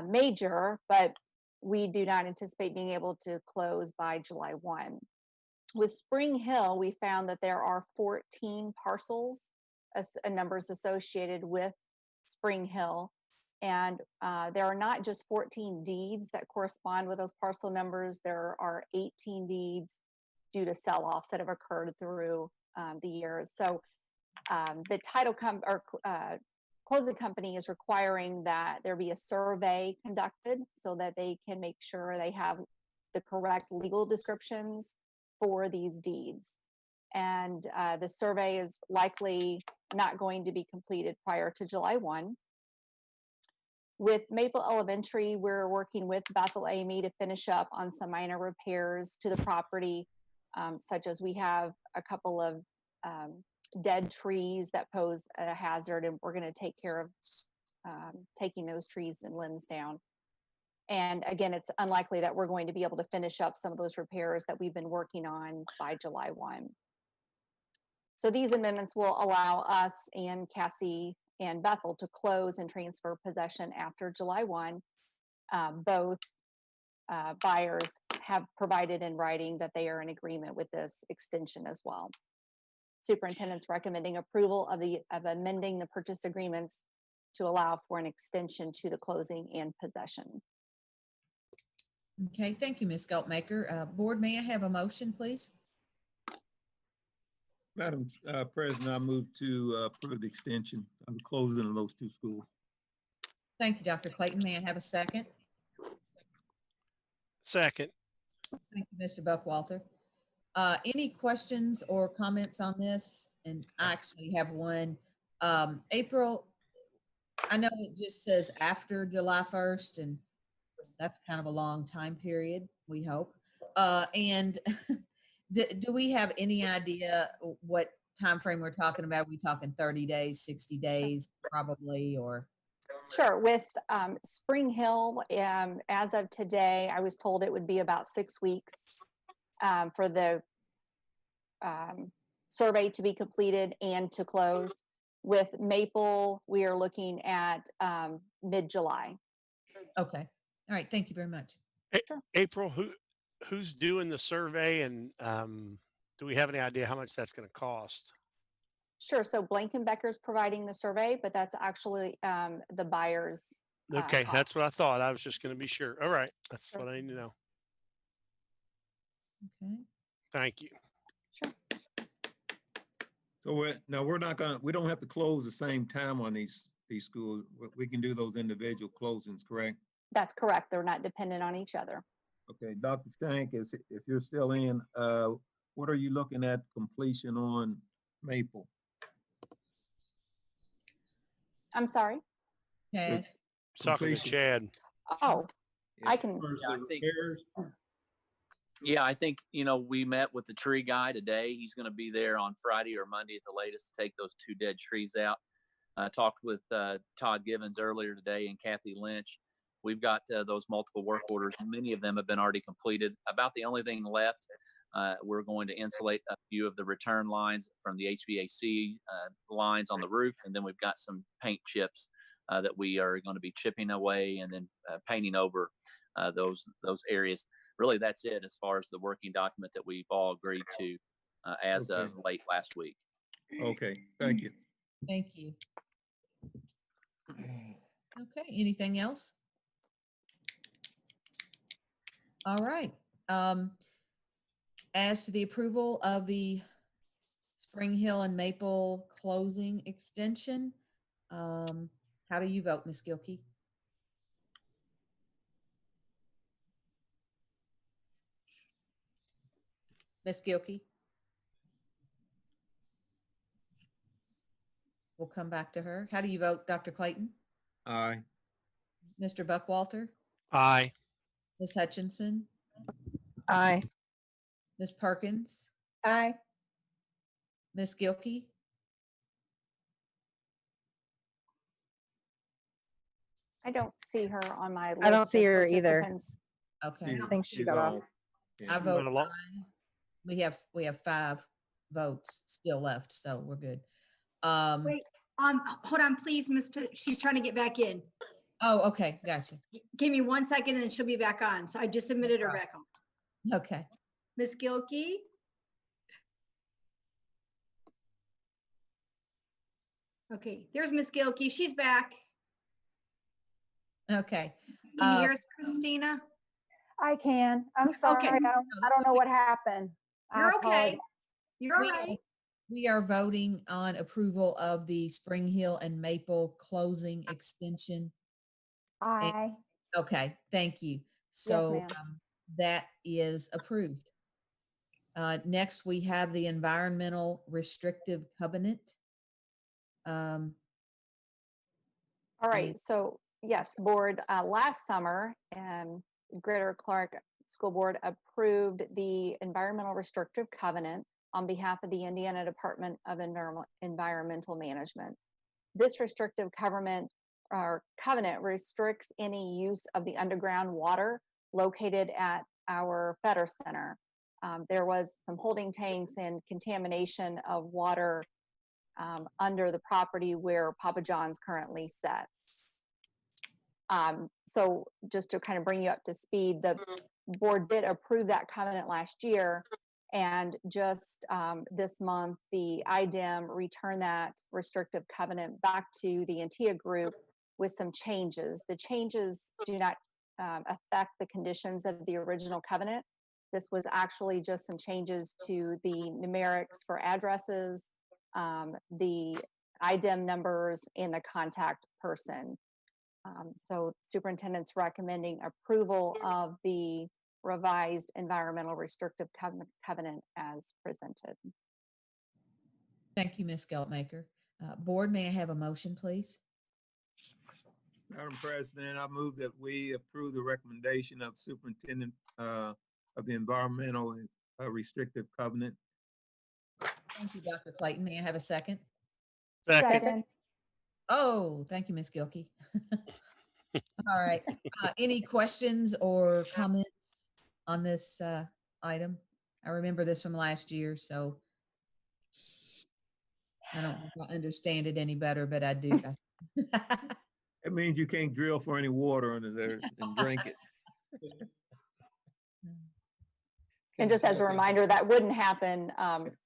major, but we do not anticipate being able to close by July 1. With Spring Hill, we found that there are 14 parcels, numbers associated with Spring Hill. And there are not just 14 deeds that correspond with those parcel numbers. There are 18 deeds due to sell-offs that have occurred through the years. So the title closing company is requiring that there be a survey conducted so that they can make sure they have the correct legal descriptions for these deeds. And the survey is likely not going to be completed prior to July 1. With Maple Elementary, we're working with Bethel AME to finish up on some minor repairs to the property, such as we have a couple of dead trees that pose a hazard, and we're going to take care of taking those trees and limbs down. And again, it's unlikely that we're going to be able to finish up some of those repairs that we've been working on by July 1. So these amendments will allow us and Cassie and Bethel to close and transfer possession after July 1. Both buyers have provided in writing that they are in agreement with this extension as well. Superintendent's recommending approval of amending the purchase agreements to allow for an extension to the closing and possession. Okay, thank you, Ms. Geltmaker. Board, may I have a motion, please? Madam President, I move to approve the extension of the closing of those two schools. Thank you, Dr. Clayton. May I have a second? Second. Thank you, Mr. Buckwalter. Any questions or comments on this? And I actually have one. April, I know it just says after July 1st, and that's kind of a long time period, we hope. And do we have any idea what time frame we're talking about? Are we talking 30 days, 60 days, probably, or? Sure. With Spring Hill, as of today, I was told it would be about 6 weeks for the survey to be completed and to close. With Maple, we are looking at mid-July. Okay. All right. Thank you very much. Sure. April, who's doing the survey, and do we have any idea how much that's going to cost? Sure. So Blankenbecker's providing the survey, but that's actually the buyer's Okay, cost. that's what I thought. I was just going to be sure. All right, that's what I need to know. Okay. Thank you. Sure. So we don't have to close the same time on these schools. We can do those individual closings, correct? That's correct. They're not dependent on each other. Okay, Dr. Stank, if you're still in, what are you looking at completion on Maple? I'm sorry. Chad? Talking to Chad. Oh, I can. Yeah, I think, we met with the tree guy today. He's going to be there on Friday or Monday at the latest to take those 2 dead trees out. I talked with Todd Givens earlier today and Kathy Lynch. We've got those multiple work orders. Many of them have been already completed. About the only thing left, we're going to insulate a few of the return lines from the HVAC lines on the roof. And then we've got some paint chips that we are going to be chipping away and then painting over those areas. Really, that's it as far as the working document that we've all agreed to as of late last week. Okay, thank you. Thank you. Okay, anything else? All right. As to the approval of the Spring Hill and Maple closing extension, how do you vote, Ms. Gilkey? Ms. Gilkey? We'll come back to her. How do you vote, Dr. Clayton? Aye. Mr. Buckwalter? Aye. Ms. Hutchinson? Aye. Ms. Perkins, Aye. Ms. Gilkey, I don't see her on my list. I don't see of her either. participants. okay. I think she She's got off. off. I Yeah. vote Not a lot. aye. We have 5 votes still left, so we're good. Wait, hold on, please, she's trying to get back in. Oh, okay, gotcha. Give me 1 second and then she'll be back on. So I just submitted her back on. Okay. Ms. Gilkey? Okay, there's Ms. Gilkey. She's back. Okay. Can you hear us, Christina? I can. I'm sorry. Okay. I don't know what happened. I You're okay. apologize. You're all right. We are voting on approval of the Spring Hill and Maple closing extension. Aye. Okay, thank you. So ma'am. that is approved. Next, we have the environmental restrictive covenant. All And- right, so yes, board, last summer, Greater Clark School Board approved the environmental restrictive covenant on behalf of the Indiana Department of Environmental Management. This restrictive covenant restricts any use of the underground water located at our Fetter Center. There was some holding tanks and contamination of water under the property where Papa John's currently sits. So just to kind of bring you up to speed, the board did approve that covenant last year, and just this month, the IDEM returned that restrictive covenant back to the Antia group with some changes. The changes do not affect the conditions of the original covenant. This was actually just some changes to the numerics for addresses, the IDEM numbers, and the contact person. So superintendent's recommending approval of the revised environmental restrictive covenant as presented. Thank you, Ms. Geltmaker. Board, may I have a motion, please? Madam President, I move that we approve the recommendation of superintendent of the environmental restrictive covenant. Thank you, Dr. Clayton. May I have a second? Second. Oh, thank you, Ms. Gilkey. All right. Any questions or comments on this item? I remember this from last year, so I don't know if I understand it any better, but I do. It means you can't drill for any water under there and drink it. And just as a reminder, that wouldn't happen.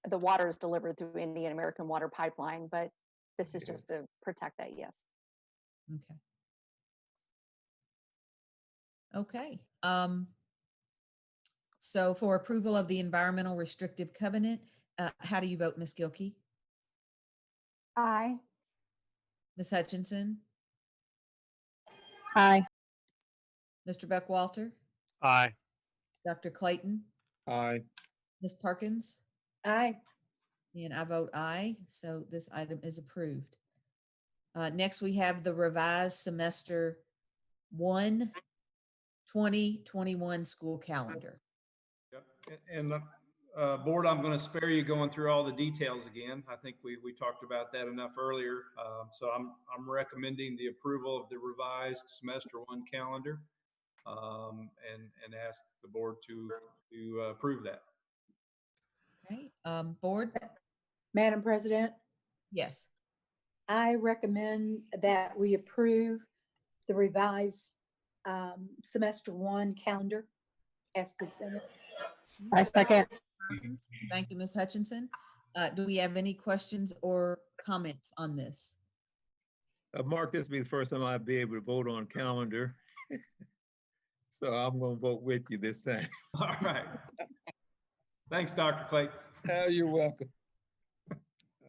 The water is delivered through Indian American Water Pipeline, but this is just to protect that, yes. Okay. Okay. So for approval of the environmental restrictive covenant, how do you vote, Ms. Gilkey? Aye. Ms. Hutchinson? Aye. Mr. Buckwalter? Aye. Dr. Clayton? Aye. Ms. Perkins? Aye. And I vote aye, so this item is approved. Next, we have the revised semester 1 2021 school calendar. Yep. And board, I'm going to spare you going through all the details again. I think we talked about that enough earlier. So I'm recommending the approval of the revised semester 1 calendar, and ask the board to approve that. Okay, board? Madam President, Yes. I recommend that we approve the revised semester 1 calendar as presented. I second. Thank you, Ms. Hutchinson. Do we have any questions or comments on this? Mark, this will be the first time I'll be able to vote on calendar. So I'm going to vote with you this time. All right. Thanks, Dr. Clayton. You're welcome.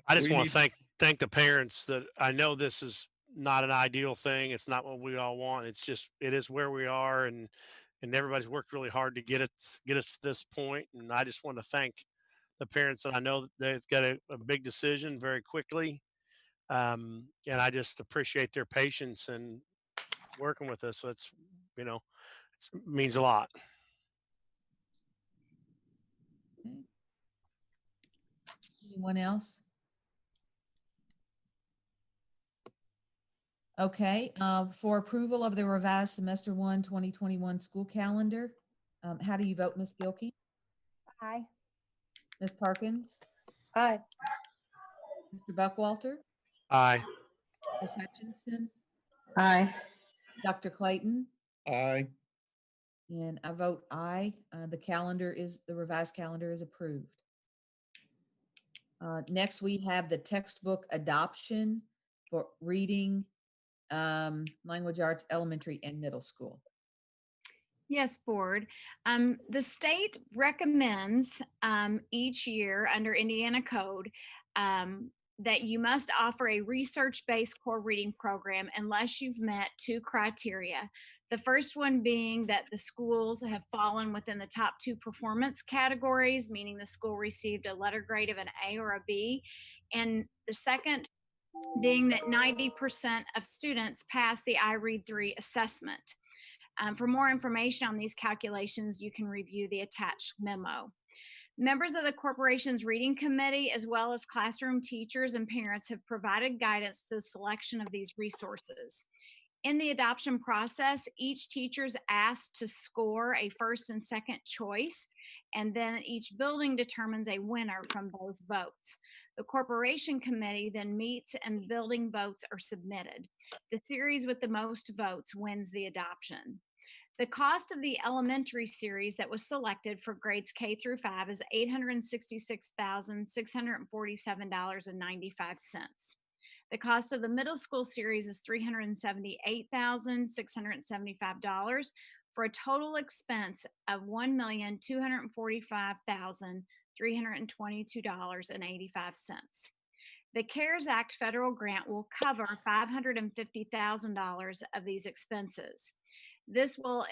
I just We want need- to thank the parents that I know this is not an ideal thing. It's not what we all want. It's just, it is where we are, and everybody's worked really hard to get us to this point. And I just want to thank the parents that I know that they've got a big decision very quickly. And I just appreciate their patience and working with us. So it's, it means a lot. Anyone else? Okay, for approval of the revised semester 1 2021 school calendar, how do you vote, Ms. Gilkey? Aye. Ms. Perkins? Aye. Mr. Buckwalter? Aye. Ms. Hutchinson? Aye. Dr. Clayton? Aye. And I vote aye. The revised calendar is approved. Next, we have the textbook adoption for reading, language arts, elementary and middle school. Yes, board. The state recommends each year under Indiana code that you must offer a research-based core reading program unless you've met 2 criteria. The first one being that the schools have fallen within the top 2 performance categories, meaning the school received a letter grade of an A or a B. And the second being that 90% of students pass the I Read 3 assessment. For more information on these calculations, you can review the attached memo. Members of the corporation's reading committee, as well as classroom teachers and parents, have provided guidance to the selection of these resources. In the adoption process, each teacher is asked to score a first and second choice, and then each building determines a winner from those votes. The corporation committee then meets and building votes are submitted. The series with the most votes wins the adoption. The cost of the elementary series that was selected for grades K through 5 is $866,647.95. The cost of the middle school series is $378,675 for a total expense of $1,245,322.85. The CARES Act federal grant will cover $550,000 of these expenses. This will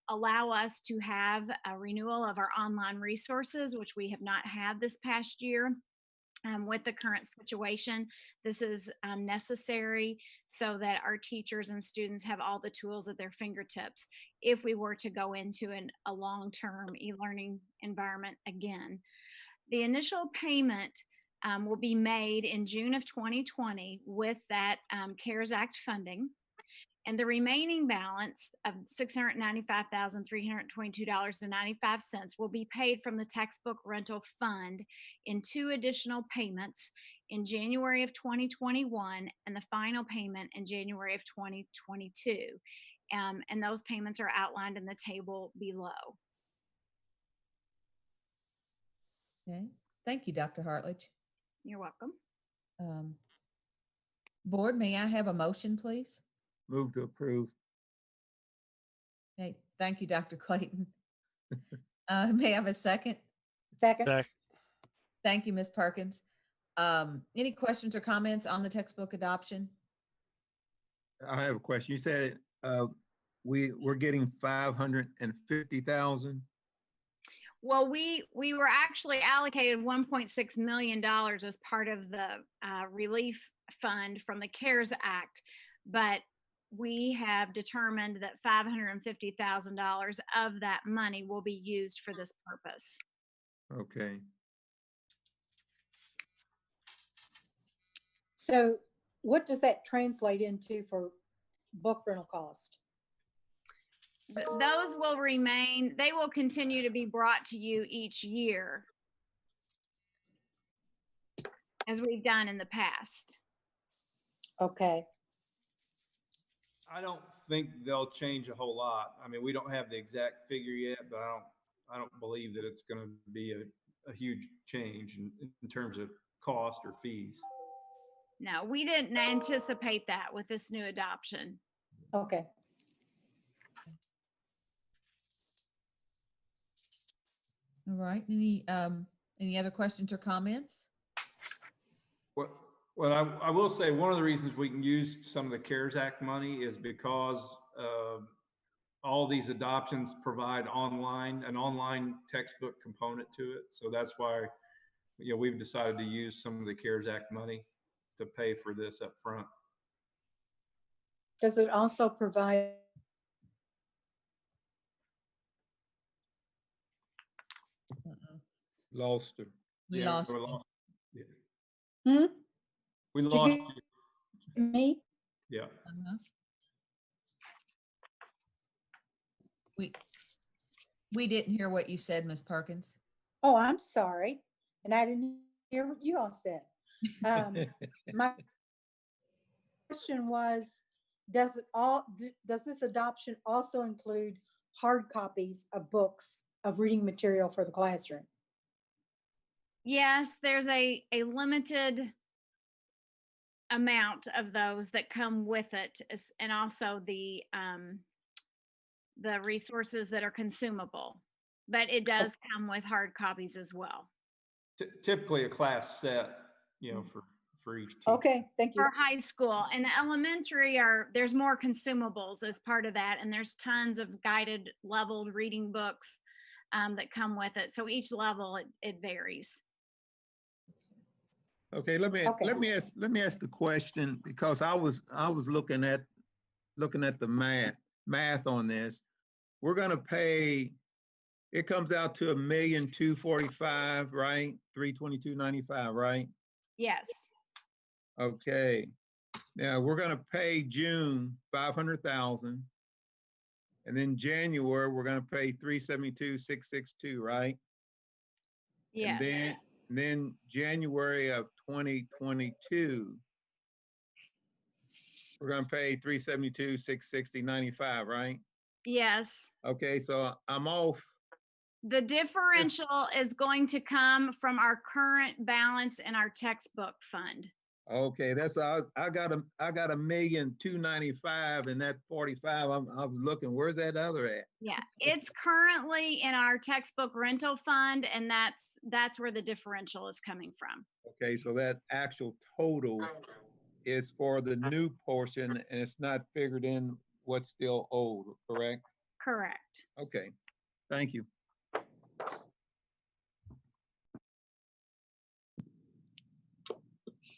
allow us to have a renewal of our online resources, which we have not had this past year. With the current situation, this is necessary so that our teachers and students have all the tools at their fingertips if we were to go into a long-term e-learning environment again. The initial payment will be made in June of 2020 with that CARES Act funding. And the remaining balance of $695,322.95 will be paid from the textbook rental fund in 2 additional payments in January of 2021 and the final payment in January of 2022. And those payments are outlined in the table below. Okay, thank you, Dr. Hartledge. You're welcome. Board, may I have a motion, please? Move to approve. Okay, thank you, Dr. Clayton. May I have a second? Second. Thank you, Ms. Perkins. Any questions or comments on the textbook adoption? I have a question. You said we're getting 550,000. Well, we were actually allocated $1.6 million as part of the relief fund from the CARES Act, but we have determined that $550,000 of that money will be used for this purpose. Okay. So what does that translate into for book rental cost? Those will remain, they will continue to be brought to you each year as we've done in the past. Okay. I don't think they'll change a whole lot. I mean, we don't have the exact figure yet, but I don't believe that it's going to be a huge change in terms of cost or fees. No, we didn't anticipate that with this new adoption. Okay. All right, any other questions or comments? Well, I will say one of the reasons we can use some of the CARES Act money is because all these adoptions provide an online textbook component to it. So that's why, we've decided to use some of the CARES Act money to pay for this up front. Does it also provide Lost her. We lost you. Hmm? We Did you lost get you. me? Yeah. Uh-huh. We didn't hear what you said, Ms. Perkins. Oh, I'm sorry. And I didn't hear what you all said. My question was, does this adoption also include hard copies of books of reading material for the classroom? Yes, there's a limited amount of those that come with it, and also the resources that are consumable, but it does come with hard copies as well. Typically a class set, you know, for each team. Okay, thank you. For high school and the elementary there's more consumables as part of that, and there's tons of guided leveled reading books that come with it. So each level it varies. Okay, let me ask the question, because I was looking at the math on this. We're gonna pay, it comes out to $1,245,000, right? $322.95, right? Yes. Okay. Now we're gonna pay June 500,000, and then January we're gonna pay 372,662, right? Yes. And then January of 2022, we're gonna pay 372,660.95, right? Yes. Okay, so I'm off. The differential is going to come from our current balance in our textbook fund. Okay, that's I got $1,295,000, and that 45. I was looking, where's that other at? Yeah, it's currently in our textbook rental fund, and that's where the differential is coming from. Okay, so that actual total is for the new portion, and it's not figured in what's still owed, correct? Correct. Okay, thank you.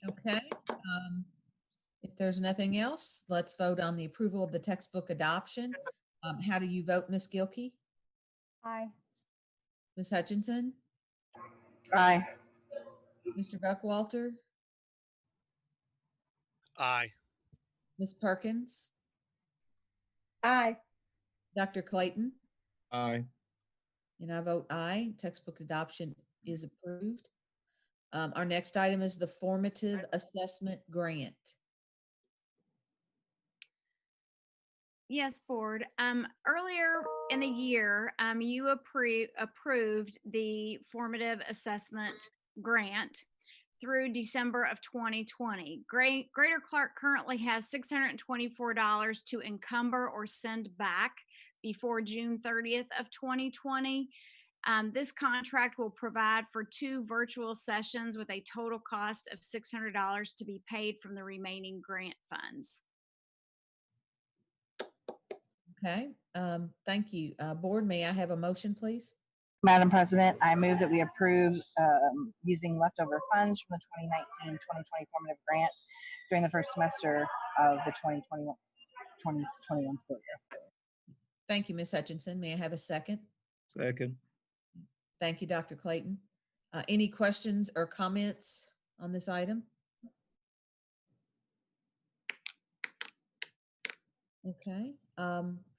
Okay. If there's nothing else, let's vote on the approval of the textbook adoption. How do you vote, Ms. Gilkey? Aye. Ms. Hutchinson? Aye. Mr. Buckwalter? Aye. Ms. Perkins? Aye. Dr. Clayton? Aye. And I vote aye. Textbook adoption is approved. Our next item is the formative assessment grant. Yes, board. Earlier in the year, you approved the formative assessment grant through December of 2020. Greater Clark currently has $624 to encumber or send back before June 30th of 2020. This contract will provide for 2 virtual sessions with a total cost of $600 to be paid from the remaining grant funds. Okay, thank you. Board, may I have a motion, please? Madam President, I move that we approve using leftover funds from the 2019-2020 formative grant during the first semester of the 2021 school year. Thank you, Ms. Hutchinson. May I have a second? Second. Thank you, Dr. Clayton. Any questions or comments on this item? Okay,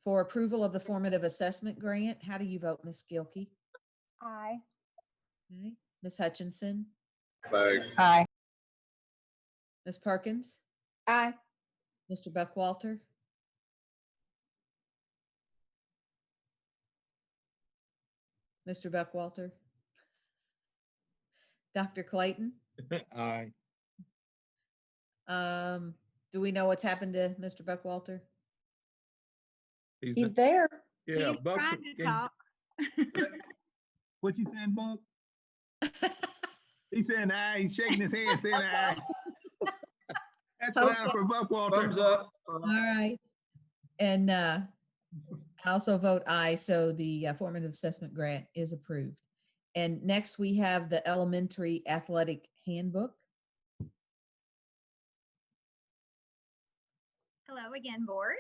for approval of the formative assessment grant, how do you vote, Ms. Gilkey? Aye. Okay, Ms. Hutchinson? Aye. Ms. Perkins? Aye. Mr. Buckwalter? Mr. Buckwalter? Dr. Clayton? Aye. Do we know what's happened to Mr. Buckwalter? He's there. Yeah, He's Buck. trying to talk. What you saying, Buck? He's saying aye. He's shaking his head, saying aye. That's aye for Buckwalter. Thumbs up. All right. And I also vote aye, so the formative assessment grant is approved. And next we have the elementary athletic handbook. Hello again, board.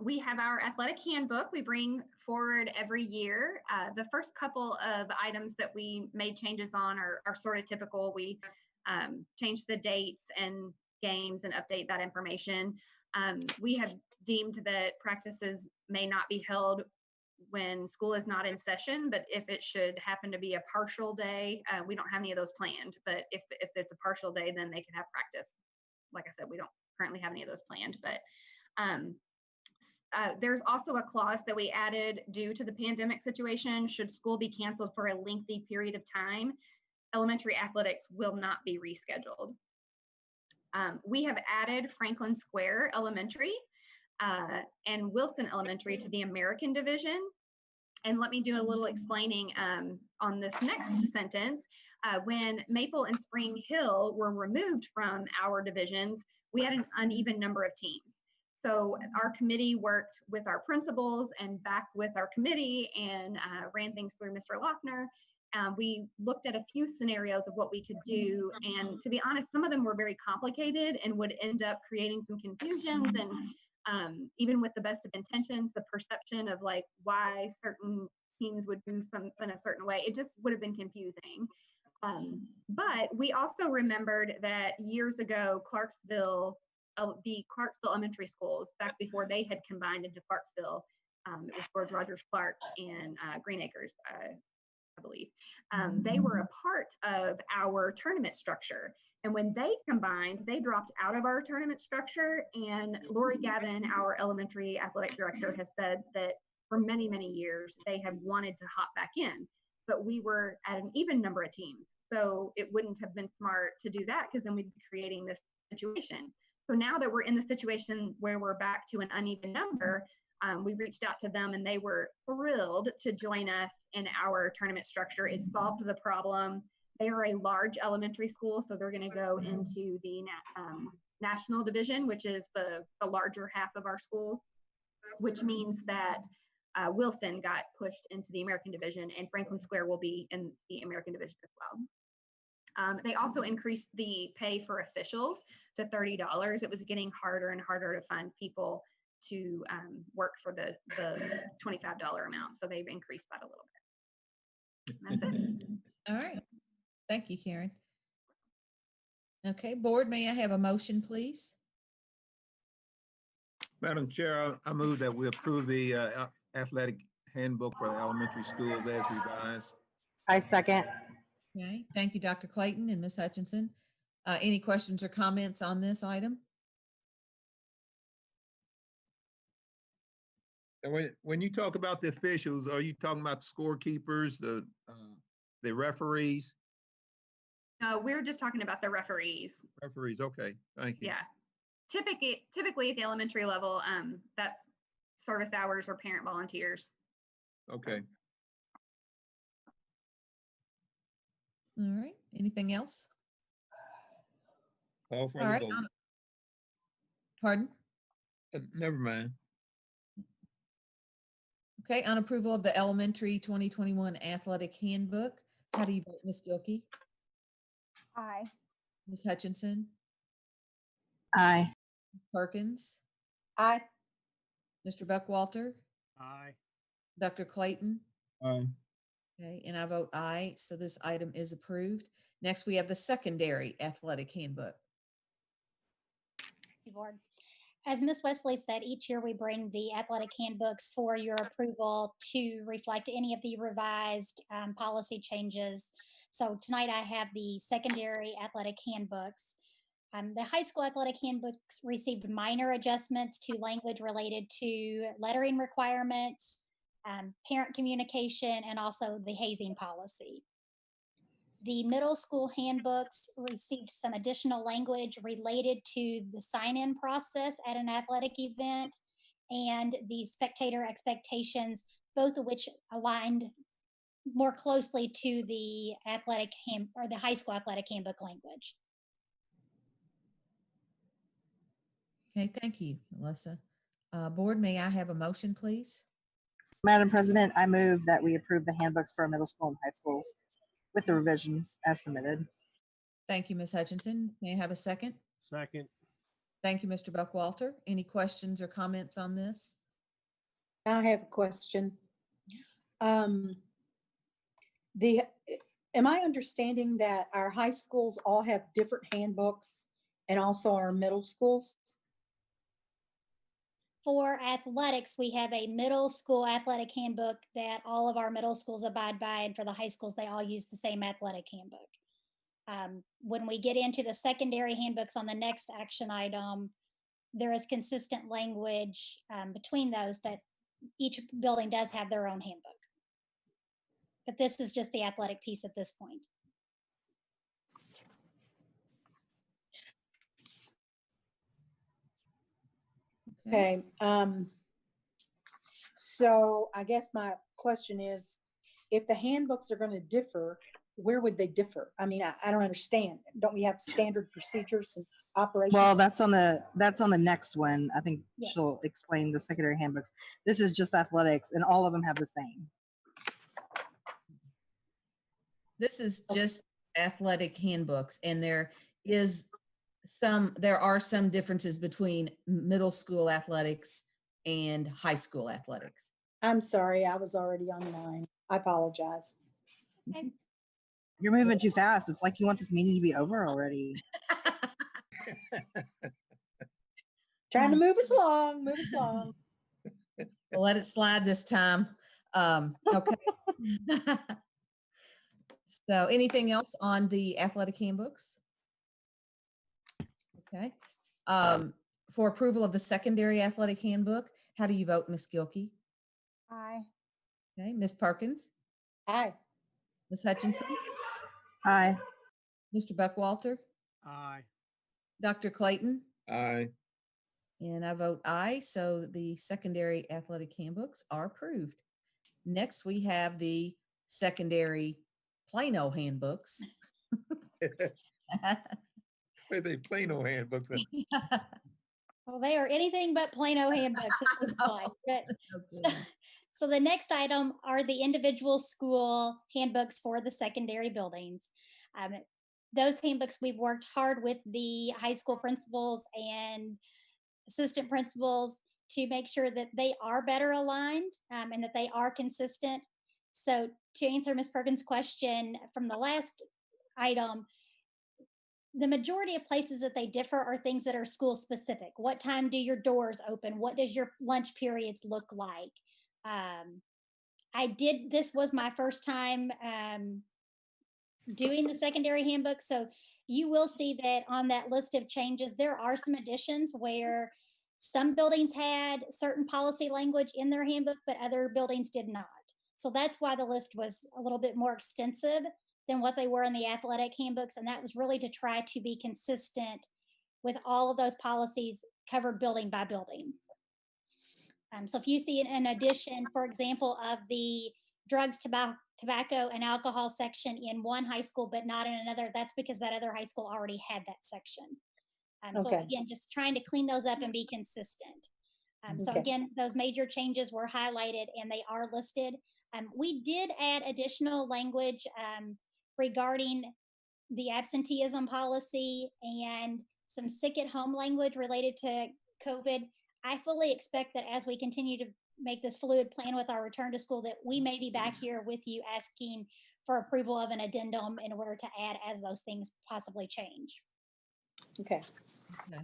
we have our athletic handbook we bring forward every year. The first couple of items that we made changes on are sort of typical. We change the dates and games and update that information. We have deemed that practices may not be held when school is not in session, but if it should happen to be a partial day, we don't have any of those planned, but if it's a partial day, then they can have practice. Like I said, we don't currently have any of those planned, but there's also a clause that we added due to the pandemic situation. Should school be canceled for a lengthy period of time, elementary athletics will not be rescheduled. We have added Franklin Square Elementary and Wilson Elementary to the American Division. And let me do a little explaining on this next sentence. When Maple and Spring Hill were removed from our divisions, we had an uneven number of teams. So our committee worked with our principals and back with our committee and ran things through Mr. Loeffner. We looked at a few scenarios of what we could do. And to be honest, some of them were very complicated and would end up creating some confusions. And even with the best of intentions, the perception of like why certain teams would do something a certain way, it just would have been confusing. But we also remembered that years ago, the Clarksville elementary schools, back before they had combined into Clarksville, it was George Rogers Clark and Green Acres, I believe. They were a part of our tournament structure. And when they combined, they dropped out of our tournament structure. And Lori Gavin, our elementary athletic director, has said that for many, many years, they have wanted to hop back in, but we were at an even number of teams. So it wouldn't have been smart to do that because then we'd be creating this situation. So now that we're in the situation where we're back to an uneven number, we reached out to them and they were thrilled to join us in our tournament structure. It solved the problem. They are a large elementary school, so they're going to go into the national division, which is the larger half of our schools, which means that Wilson got pushed into the American division and Franklin Square will be in the American division as well. They also increased the pay for officials to $30. It was getting harder and harder to find people to work for the $25 amount. So they've increased that a little bit. That's it. All right. Thank you, Karen. Okay, board, may I have a motion, please? Madam Chair, I move that we approve the athletic handbook for elementary schools as revised. I second. Okay, thank you, Dr. Clayton and Ms. Hutchinson. Any questions or comments on this item? And when you talk about the officials, are you talking about the scorekeepers, the referees? We're just talking about the referees. Referees, okay, thank you. Yeah. Typically at the elementary level, that's service hours or parent volunteers. Okay. All right, anything else? Call for All the right. vote. Pardon? Never mind. Okay, on approval of the elementary 2021 athletic handbook, how do you vote, Ms. Gilkey? Aye. Ms. Hutchinson? Aye. Perkins? Aye. Mr. Buckwalter? Aye. Dr. Clayton? Aye. Okay, and I vote aye, so this item is approved. Next, we have the secondary athletic handbook. Thank you, Board. As Ms. Wesley said, each year we bring the athletic handbooks for your approval to reflect any of the revised policy changes. So tonight I have the secondary athletic handbooks. The high school athletic handbooks received minor adjustments to language related to lettering requirements, parent communication, and also the hazing policy. The middle school handbooks received some additional language related to the sign-in process at an athletic event and the spectator expectations, both of which aligned more closely to the the high school athletic handbook language. Okay, thank you, Melissa. Board, may I have a motion, please? Madam President, I move that we approve the handbooks for middle school and high schools with the revisions as submitted. Thank you, Ms. Hutchinson. May I have a second? Second. Thank you, Mr. Buckwalter. Any questions or comments on this? I have a question. The, am I understanding that our high schools all have different handbooks and also our middle schools? For athletics, we have a middle school athletic handbook that all of our middle schools abide by, and for the high schools, they all use the same athletic handbook. When we get into the secondary handbooks on the next action item, there is consistent language between those, but each building does have their own handbook. But this is just the athletic piece at this point. Okay. So I guess my question is, if the handbooks are going to differ, where would they differ? I mean, I don't understand. Don't we have standard procedures and operations? Well, that's on the next one. I think Yes. she'll explain the secondary handbooks. This is just athletics, and all of them have the same. This is just athletic handbooks, and there are some differences between middle school athletics and high school athletics. I'm sorry, I was already online. I apologize. Okay. You're moving too fast. It's like you want this meeting to be over already. Trying to move us along, move us along. We'll let it slide this time. Okay. So anything else on the athletic handbooks? Okay. For approval of the secondary athletic handbook, how do you vote, Ms. Gilkey? Aye. Okay, Ms. Perkins? Aye. Ms. Hutchinson? Aye. Mr. Buckwalter? Aye. Dr. Clayton? Aye. And I vote aye, so the secondary athletic handbooks are approved. Next, we have the secondary Plano handbooks. Wait, they Plano handbooks. Well, they are anything but Plano handbooks at this point. But, so the next item are the individual school handbooks for the secondary buildings. Those handbooks, we've worked hard with the high school principals and assistant principals to make sure that they are better aligned and that they are consistent. So to answer Ms. Perkins' question from the last item, the majority of places that they differ are things that are school specific. What time do your doors open? What does your lunch periods look like? This was my first time doing the secondary handbook. So you will see that on that list of changes, there are some additions where some buildings had certain policy language in their handbook, but other buildings did not. So that's why the list was a little bit more extensive than what they were in the athletic handbooks. And that was really to try to be consistent with all of those policies covered building by building. So if you see an addition, for example, of the drugs, tobacco, and alcohol section in one high school, but not in another, that's because that other high school already had that section. So again, just trying to clean those up and be consistent. So again, those major changes were highlighted and they are listed. We did add additional language regarding the absenteeism policy and some sick at home language related to COVID. I fully expect that as we continue to make this fluid plan with our return to school, that we may be back here with you asking for approval of an addendum in order to add as those things possibly change. Okay. Okay.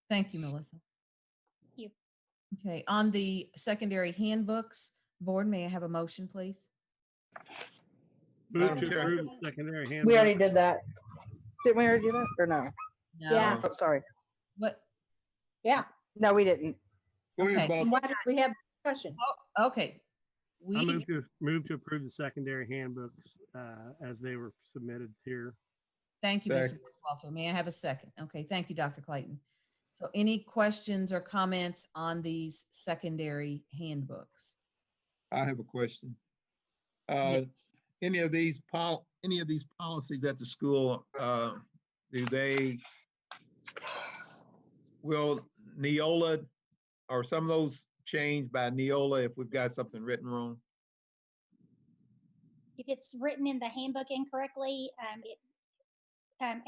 Thank you, Melissa. Thank you. Okay, on the secondary handbooks, board, may I have a motion, please? Move to approve secondary handbook. We already did that. Didn't we already do that or no? No. Yeah. Oh, sorry. What? Yeah. No, we didn't. Go ahead, Okay. boss. Why did we have discussion? Oh, okay. I move to approve the secondary handbooks as they were submitted here. Thank you, Mr. Second. Walter. May I have a second? Okay, thank you, Dr. Clayton. So any questions or comments on these secondary handbooks? I have a question. Any of these policies at the school, will Neola or some of those changed by Neola if we've got something written wrong? If it's written in the handbook incorrectly,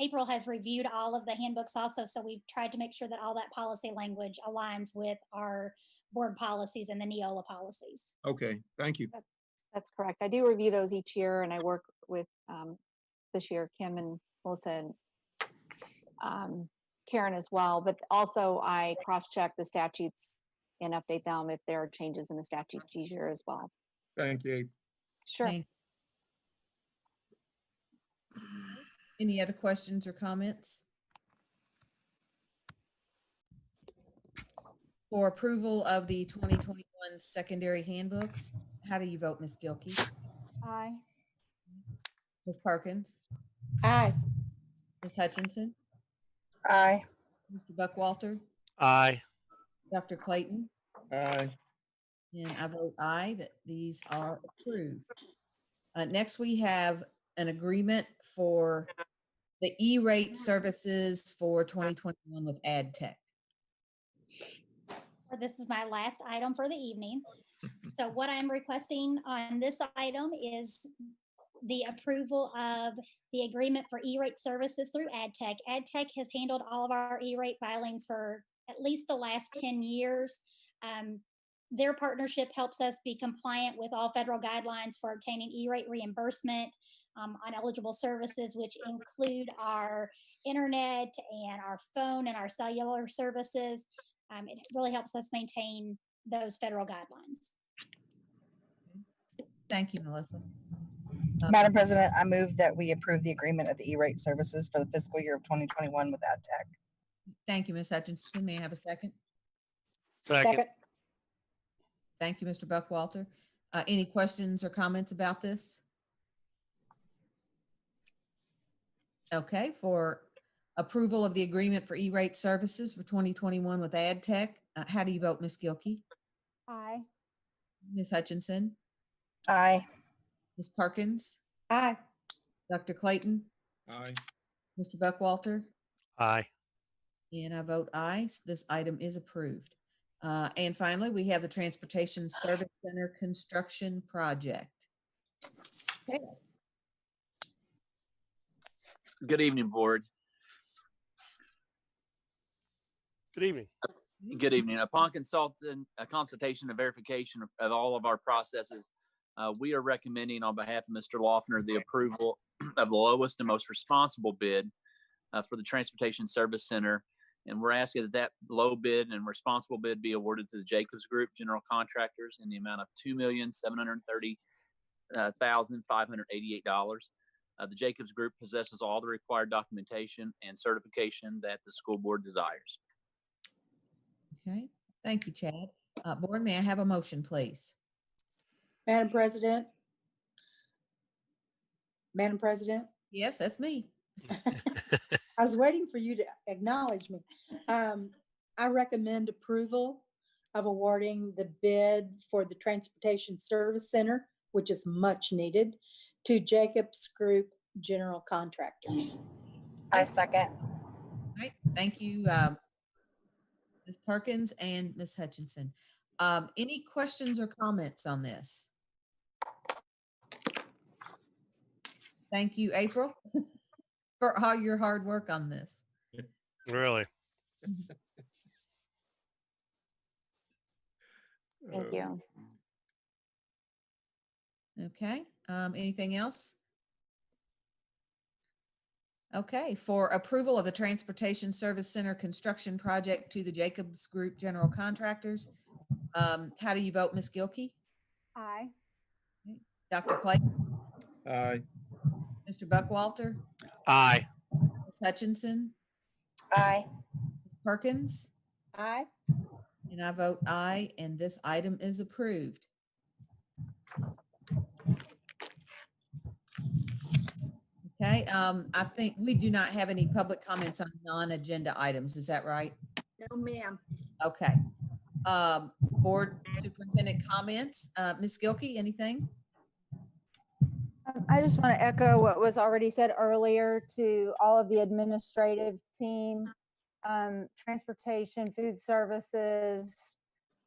April has reviewed all of the handbooks also, so we've tried to make sure that all that policy language aligns with our board policies and the Neola policies. Okay, thank you. That's correct. I do review those each year, and I work with this year Kim and Melissa and Karen as well. But also I cross-check the statutes and update them if there are changes in the statute each year as well. Thank you. Sure. Any other questions or comments? For approval of the 2021 secondary handbooks, how do you vote, Ms. Gilkey? Aye. Ms. Perkins? Aye. Ms. Hutchinson? Aye. Mr. Buckwalter? Aye. Dr. Clayton? Aye. And I vote aye that these are approved. Next, we have an agreement for the E-rate services for 2021 with AdTech. This is my last item for the evening. So what I'm requesting on this item is the approval of the agreement for E-rate services through AdTech. AdTech has handled all of our E-rate filings for at least the last 10 years. Their partnership helps us be compliant with all federal guidelines for obtaining E-rate reimbursement on eligible services, which include our internet and our phone and our cellular services. It really helps us maintain those federal guidelines. Thank you, Melissa. Madam President, I move that we approve the agreement of the E-rate services for the fiscal year of 2021 with AdTech. Thank you, Ms. Hutchinson. May I have a second? Second. Thank you, Mr. Buckwalter. Any questions or comments about this? Okay, for approval of the agreement for E-rate services for 2021 with AdTech, how do you vote, Ms. Gilkey? Aye. Ms. Hutchinson? Aye. Ms. Perkins? Aye. Dr. Clayton? Aye. Mr. Buckwalter? Aye. And I vote aye. This item is approved. And finally, we have the Transportation Service Center construction project. Okay. Good evening, board. Good evening. Good evening. Upon consultation and verification of all of our processes, we are recommending on behalf of Mr. Loeffner the approval of the lowest and most responsible bid for the Transportation Service Center. And we're asking that that low bid and responsible bid be awarded to the Jacobs Group General Contractors in the amount of $2,730,588. The Jacobs Group possesses all the required documentation and certification that the school board desires. Okay, thank you, Chad. Board, may I have a motion, please? Madam President. Madam President. Yes, that's me. I was waiting for you to acknowledge me. I recommend approval of awarding the bid for the Transportation Service Center, which is much needed, to Jacobs Group General Contractors. I second. All right, thank you, Ms. Perkins and Ms. Hutchinson. Any questions or comments on this? Thank you, April, for all your hard work on this. Really? Thank you. Okay, anything else? Okay, for approval of the Transportation Service Center construction project to the Jacobs Group General Contractors, how do you vote, Ms. Gilkey? Aye. Dr. Clayton? Aye. Mr. Buckwalter? Aye. Ms. Hutchinson? Aye. Ms. Perkins? Aye. And I vote aye, and this item is approved. Okay, I think we do not have any public comments on non-agenda items. Is that right? No, ma'am. Okay. Board superintendent comments. Ms. Gilkey, anything? I just want to echo what was already said earlier to all of the administrative team, transportation, food services,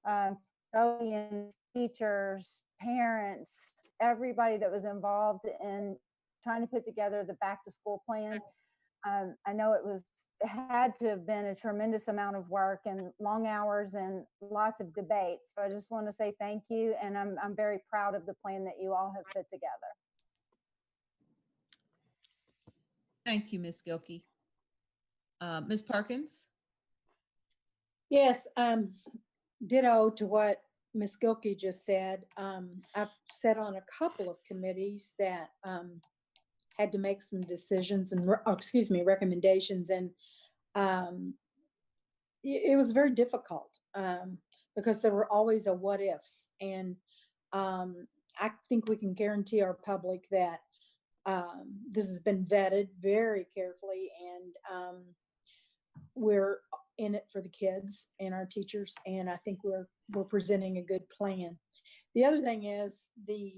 custodians, teachers, parents, everybody that was involved in trying to put together the back to school plan. I know it had to have been a tremendous amount of work and long hours and lots of debates. So I just want to say thank you, and I'm very proud of the plan that you all have put together. Thank you, Ms. Gilkey. Ms. Perkins? Yes, ditto to what Ms. Gilkey just said. I've sat on a couple of committees that had to make some decisions and, recommendations, and it was very difficult because there were always a what ifs. And I think we can guarantee our public that this has been vetted very carefully, and we're in it for the kids and our teachers, and I think we're presenting a good plan. The other thing is the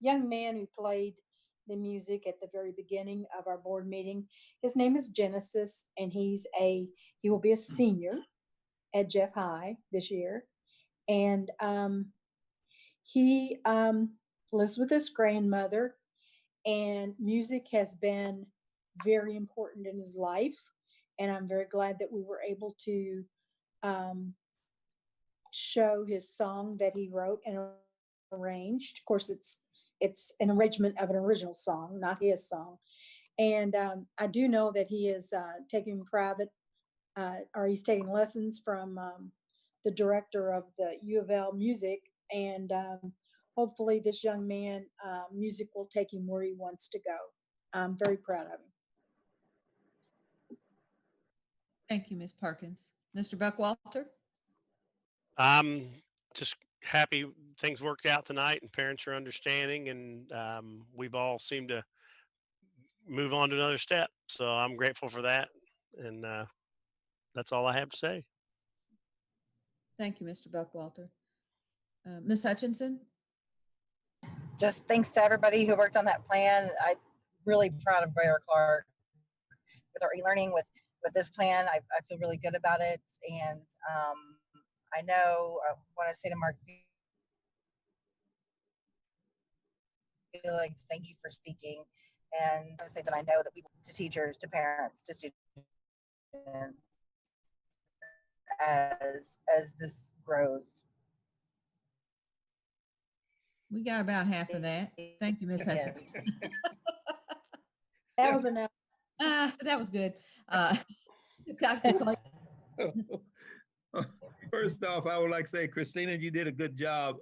young man who played the music at the very beginning of our board meeting. His name is Genesis, and he will be a senior at Jeff High this year, and he lives with his grandmother, and music has been very important in his life. And I'm very glad that we were able to show his song that he wrote and arranged. Of course, it's an arrangement of an original song, not his song. And I do know that he is taking private, or he's taking lessons from the director of the U of L music. And hopefully this young man, music will take him where he wants to go. I'm very proud of him. Thank you, Ms. Perkins. Mr. Buckwalter? I'm just happy things worked out tonight and parents are understanding, and we've all seemed to move on to another step. So I'm grateful for that. And that's all I have to say. Thank you, Mr. Buckwalter. Ms. Hutchinson? Just thanks to everybody who worked on that plan. I'm really proud of Greater Clark with our e-learning, with this plan. I feel really good about it. And I know I want to say to Mark Felix, thank you for speaking. And I say that I know that we, to teachers, to parents, to students, as this grows. We got about half of that. Thank you, Ms. Hutchinson. That was enough. That was good. Dr. Clayton? First off, I would like to say, Christina, you did a good job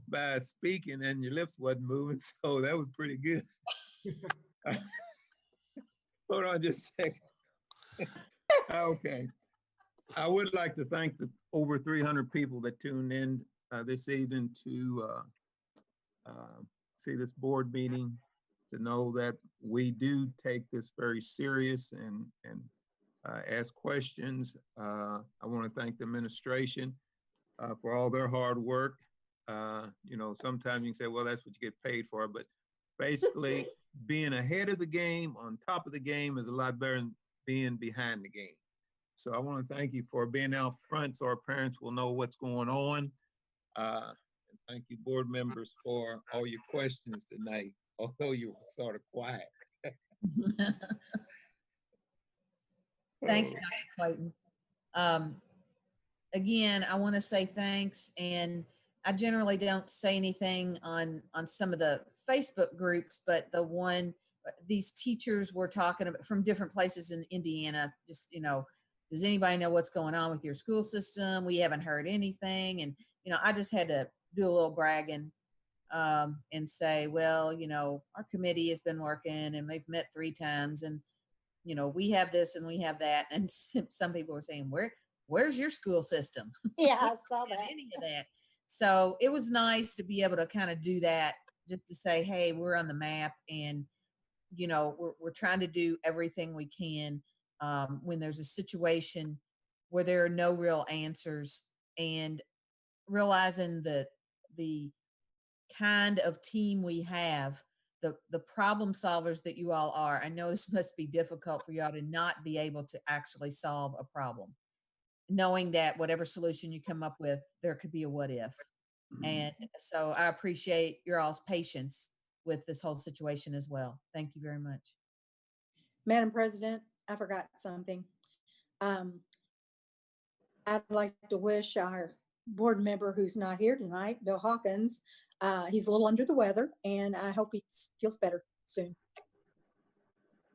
by speaking, and your lips wasn't moving, so that was pretty good. Hold on just a second. Okay. I would like to thank the over 300 people that tuned in this evening to see this board meeting, to know that we do take this very serious and ask questions. I want to thank the administration for all their hard work. You know, sometimes you can say, well, that's what you get paid for, but basically being ahead of the game, on top of the game, is a lot better than being behind the game. So I want to thank you for being out front so our parents will know what's going on. And thank you, board members, for all your questions tonight, although you were sort of quiet. Thank you, Dr. Clayton. Again, I want to say thanks, and I generally don't say anything on some of the Facebook groups, but these teachers were talking about from different places in Indiana, just, you know, does anybody know what's going on with your school system? We haven't heard anything. And, you know, I just had to do a little bragging and say, well, you know, our committee has been working and they've met 3 times, and, you know, we have this and we have that. And some people were saying, where's your school system? Yeah, I saw that. Any of that. So it was nice to be able to kind of do that, just to say, hey, we're on the map, and, you know, we're trying to do everything we can when there's a situation where there are no real answers, and realizing that the kind of team we have, the problem solvers that you all are. I know this must be difficult for y'all to not be able to actually solve a problem, knowing that whatever solution you come up with, there could be a what if. And so I appreciate your all's patience with this whole situation as well. Thank you very much. Madam President, I forgot something. I'd like to wish our board member who's not here tonight, Bill Hawkins, he's a little under the weather, and I hope he feels better soon.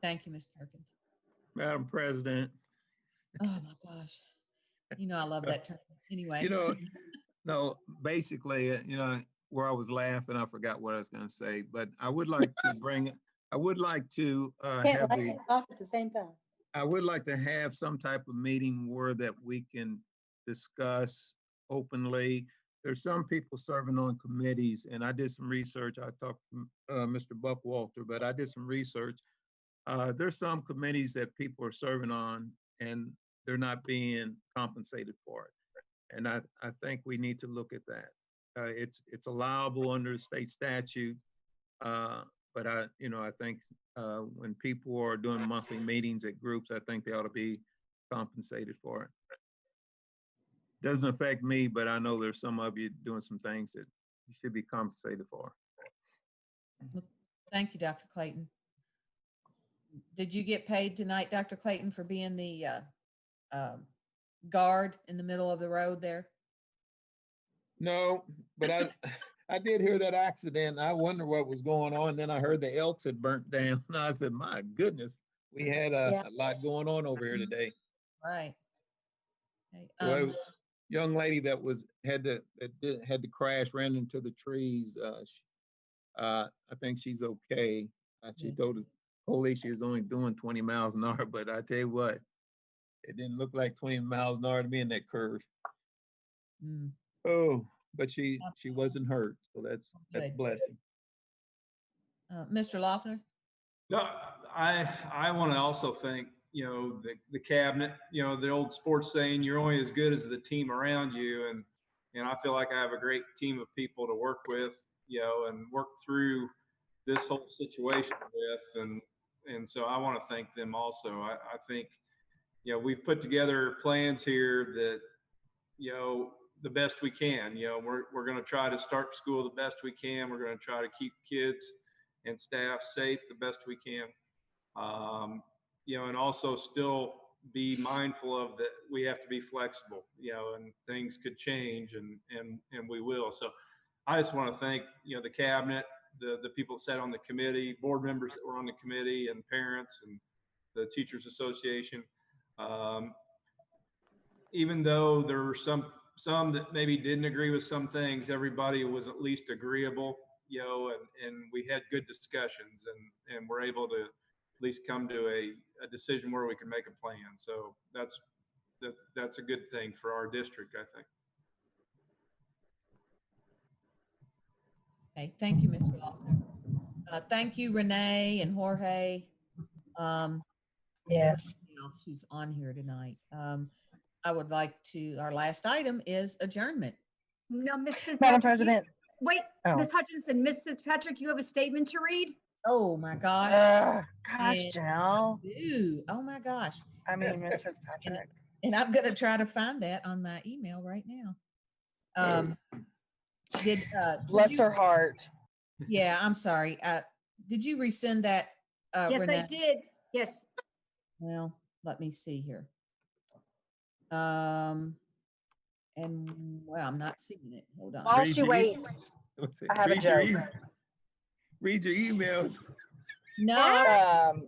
Thank you, Mr. Perkins. Madam President, Oh my gosh. You know, I love that term. Anyway. you know, no, basically, where I was laughing, I forgot what I was going to say, but I would like to Can't have laugh and talk at the same time. I would like to have some type of meeting where that we can discuss openly. There's some people serving on committees, and I did some research. I talked to Mr. Buckwalter, but I did some research. There's some committees that people are serving on, and they're not being compensated for it. And I think we need to look at that. It's allowable under the state statute, but I think when people are doing monthly meetings at groups, I think they ought to be compensated for it. Doesn't affect me, but I know there's some of you doing some things that you should be compensated for. Thank you, Dr. Clayton. Did you get paid tonight, Dr. Clayton, for being the guard in the middle of the road there? No, but I did hear that accident. I wonder what was going on. Then I heard the Elks had burnt down. And I said, my goodness, we had a lot going on over here today. Right. Okay, Well, young lady that had to crash, ran into the trees. I think she's okay. She told the police she was only doing 20 miles an hour, but I tell you what, it didn't look like 20 miles an hour to me in that curve. Mm. Oh, but she wasn't hurt, so that's a blessing. Mr. Loeffler? No, I want to also thank, the cabinet, the old sports saying, you're only as good as the team around you. And I feel like I have a great team of people to work with, and work through this whole situation with. And so I want to thank them also. I think, we've put together plans here that, the best we can. We're going to try to start school the best we can. We're going to try to keep kids and staff safe the best we can. And also still be mindful of that we have to be flexible, and things could change and we will. So I just want to thank, the cabinet, the people that sat on the committee, board members that were on the committee, and parents and the Teachers Association. Even though there were some that maybe didn't agree with some things, everybody was at least agreeable, and we had good discussions, and we're able to at least come to a decision where we can make a plan. So that's a good thing for our district, I think. Okay, thank you, Mr. Loeffler. Thank you, Renee and Jorge. Yes. Else who's on here tonight. I would like to, our last item is adjournment. No, Mrs. Madam President. Wait, Ms. Hutchinson, Ms. Fitzpatrick, you have a statement to read? Oh my gosh. Gosh, Jill. Oh my gosh. I mean, Ms. Fitzpatrick. And I'm going to try to find that on my email right now. Bless her heart. Yeah, I'm sorry. Did you resend that? Yes, Renee? I did. Yes. Well, let me see here. And well, I'm not seeing it. Hold on. While she waits, I have a joke. Read your emails. No.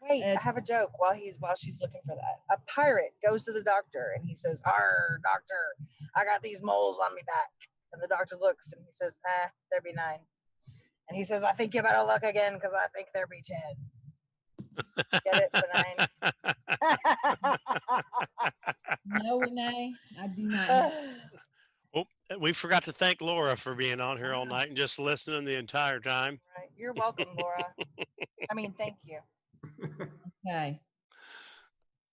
Wait, I have a joke while she's looking for that. A pirate goes to the doctor and he says, "Arr, doctor, I got these moles on me back." And the doctor looks and he says, "There be 9." And he says, "I think you better look again because I think there be 10." Get it, benign? No, Renee, I do not know. Oh, we forgot to thank Laura for being on here all night and just listening the entire time. Right. You're welcome, Laura. I mean, thank you. Okay.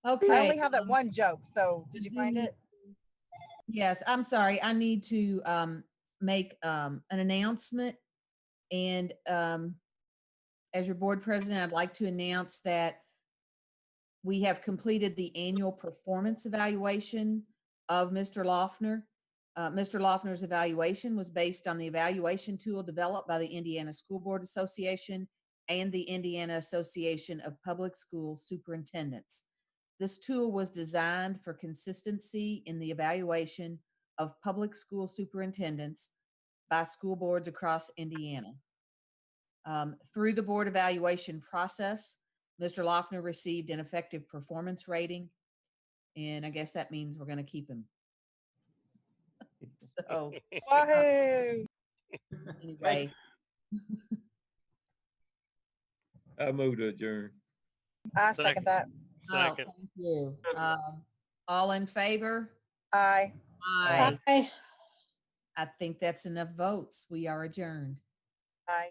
I only have that one joke, so did you find it? Yes, I'm sorry. I need to make an announcement. And as your board president, I'd like to announce that we have completed the annual performance evaluation of Mr. Loeffler. Mr. Loeffler's evaluation was based on the evaluation tool developed by the Indiana School Board Association and the Indiana Association of Public School Superintendents. This tool was designed for consistency in the evaluation of public school superintendents by school boards across Indiana. Through the board evaluation process, Mr. Loeffner received an effective performance rating, and I guess that means we're going to keep him. So Wahoo! anyway, I move to adjourn. I second that. Second. thank you. All in favor? Aye. Aye. Bye. I think that's enough votes. We are adjourned. Aye.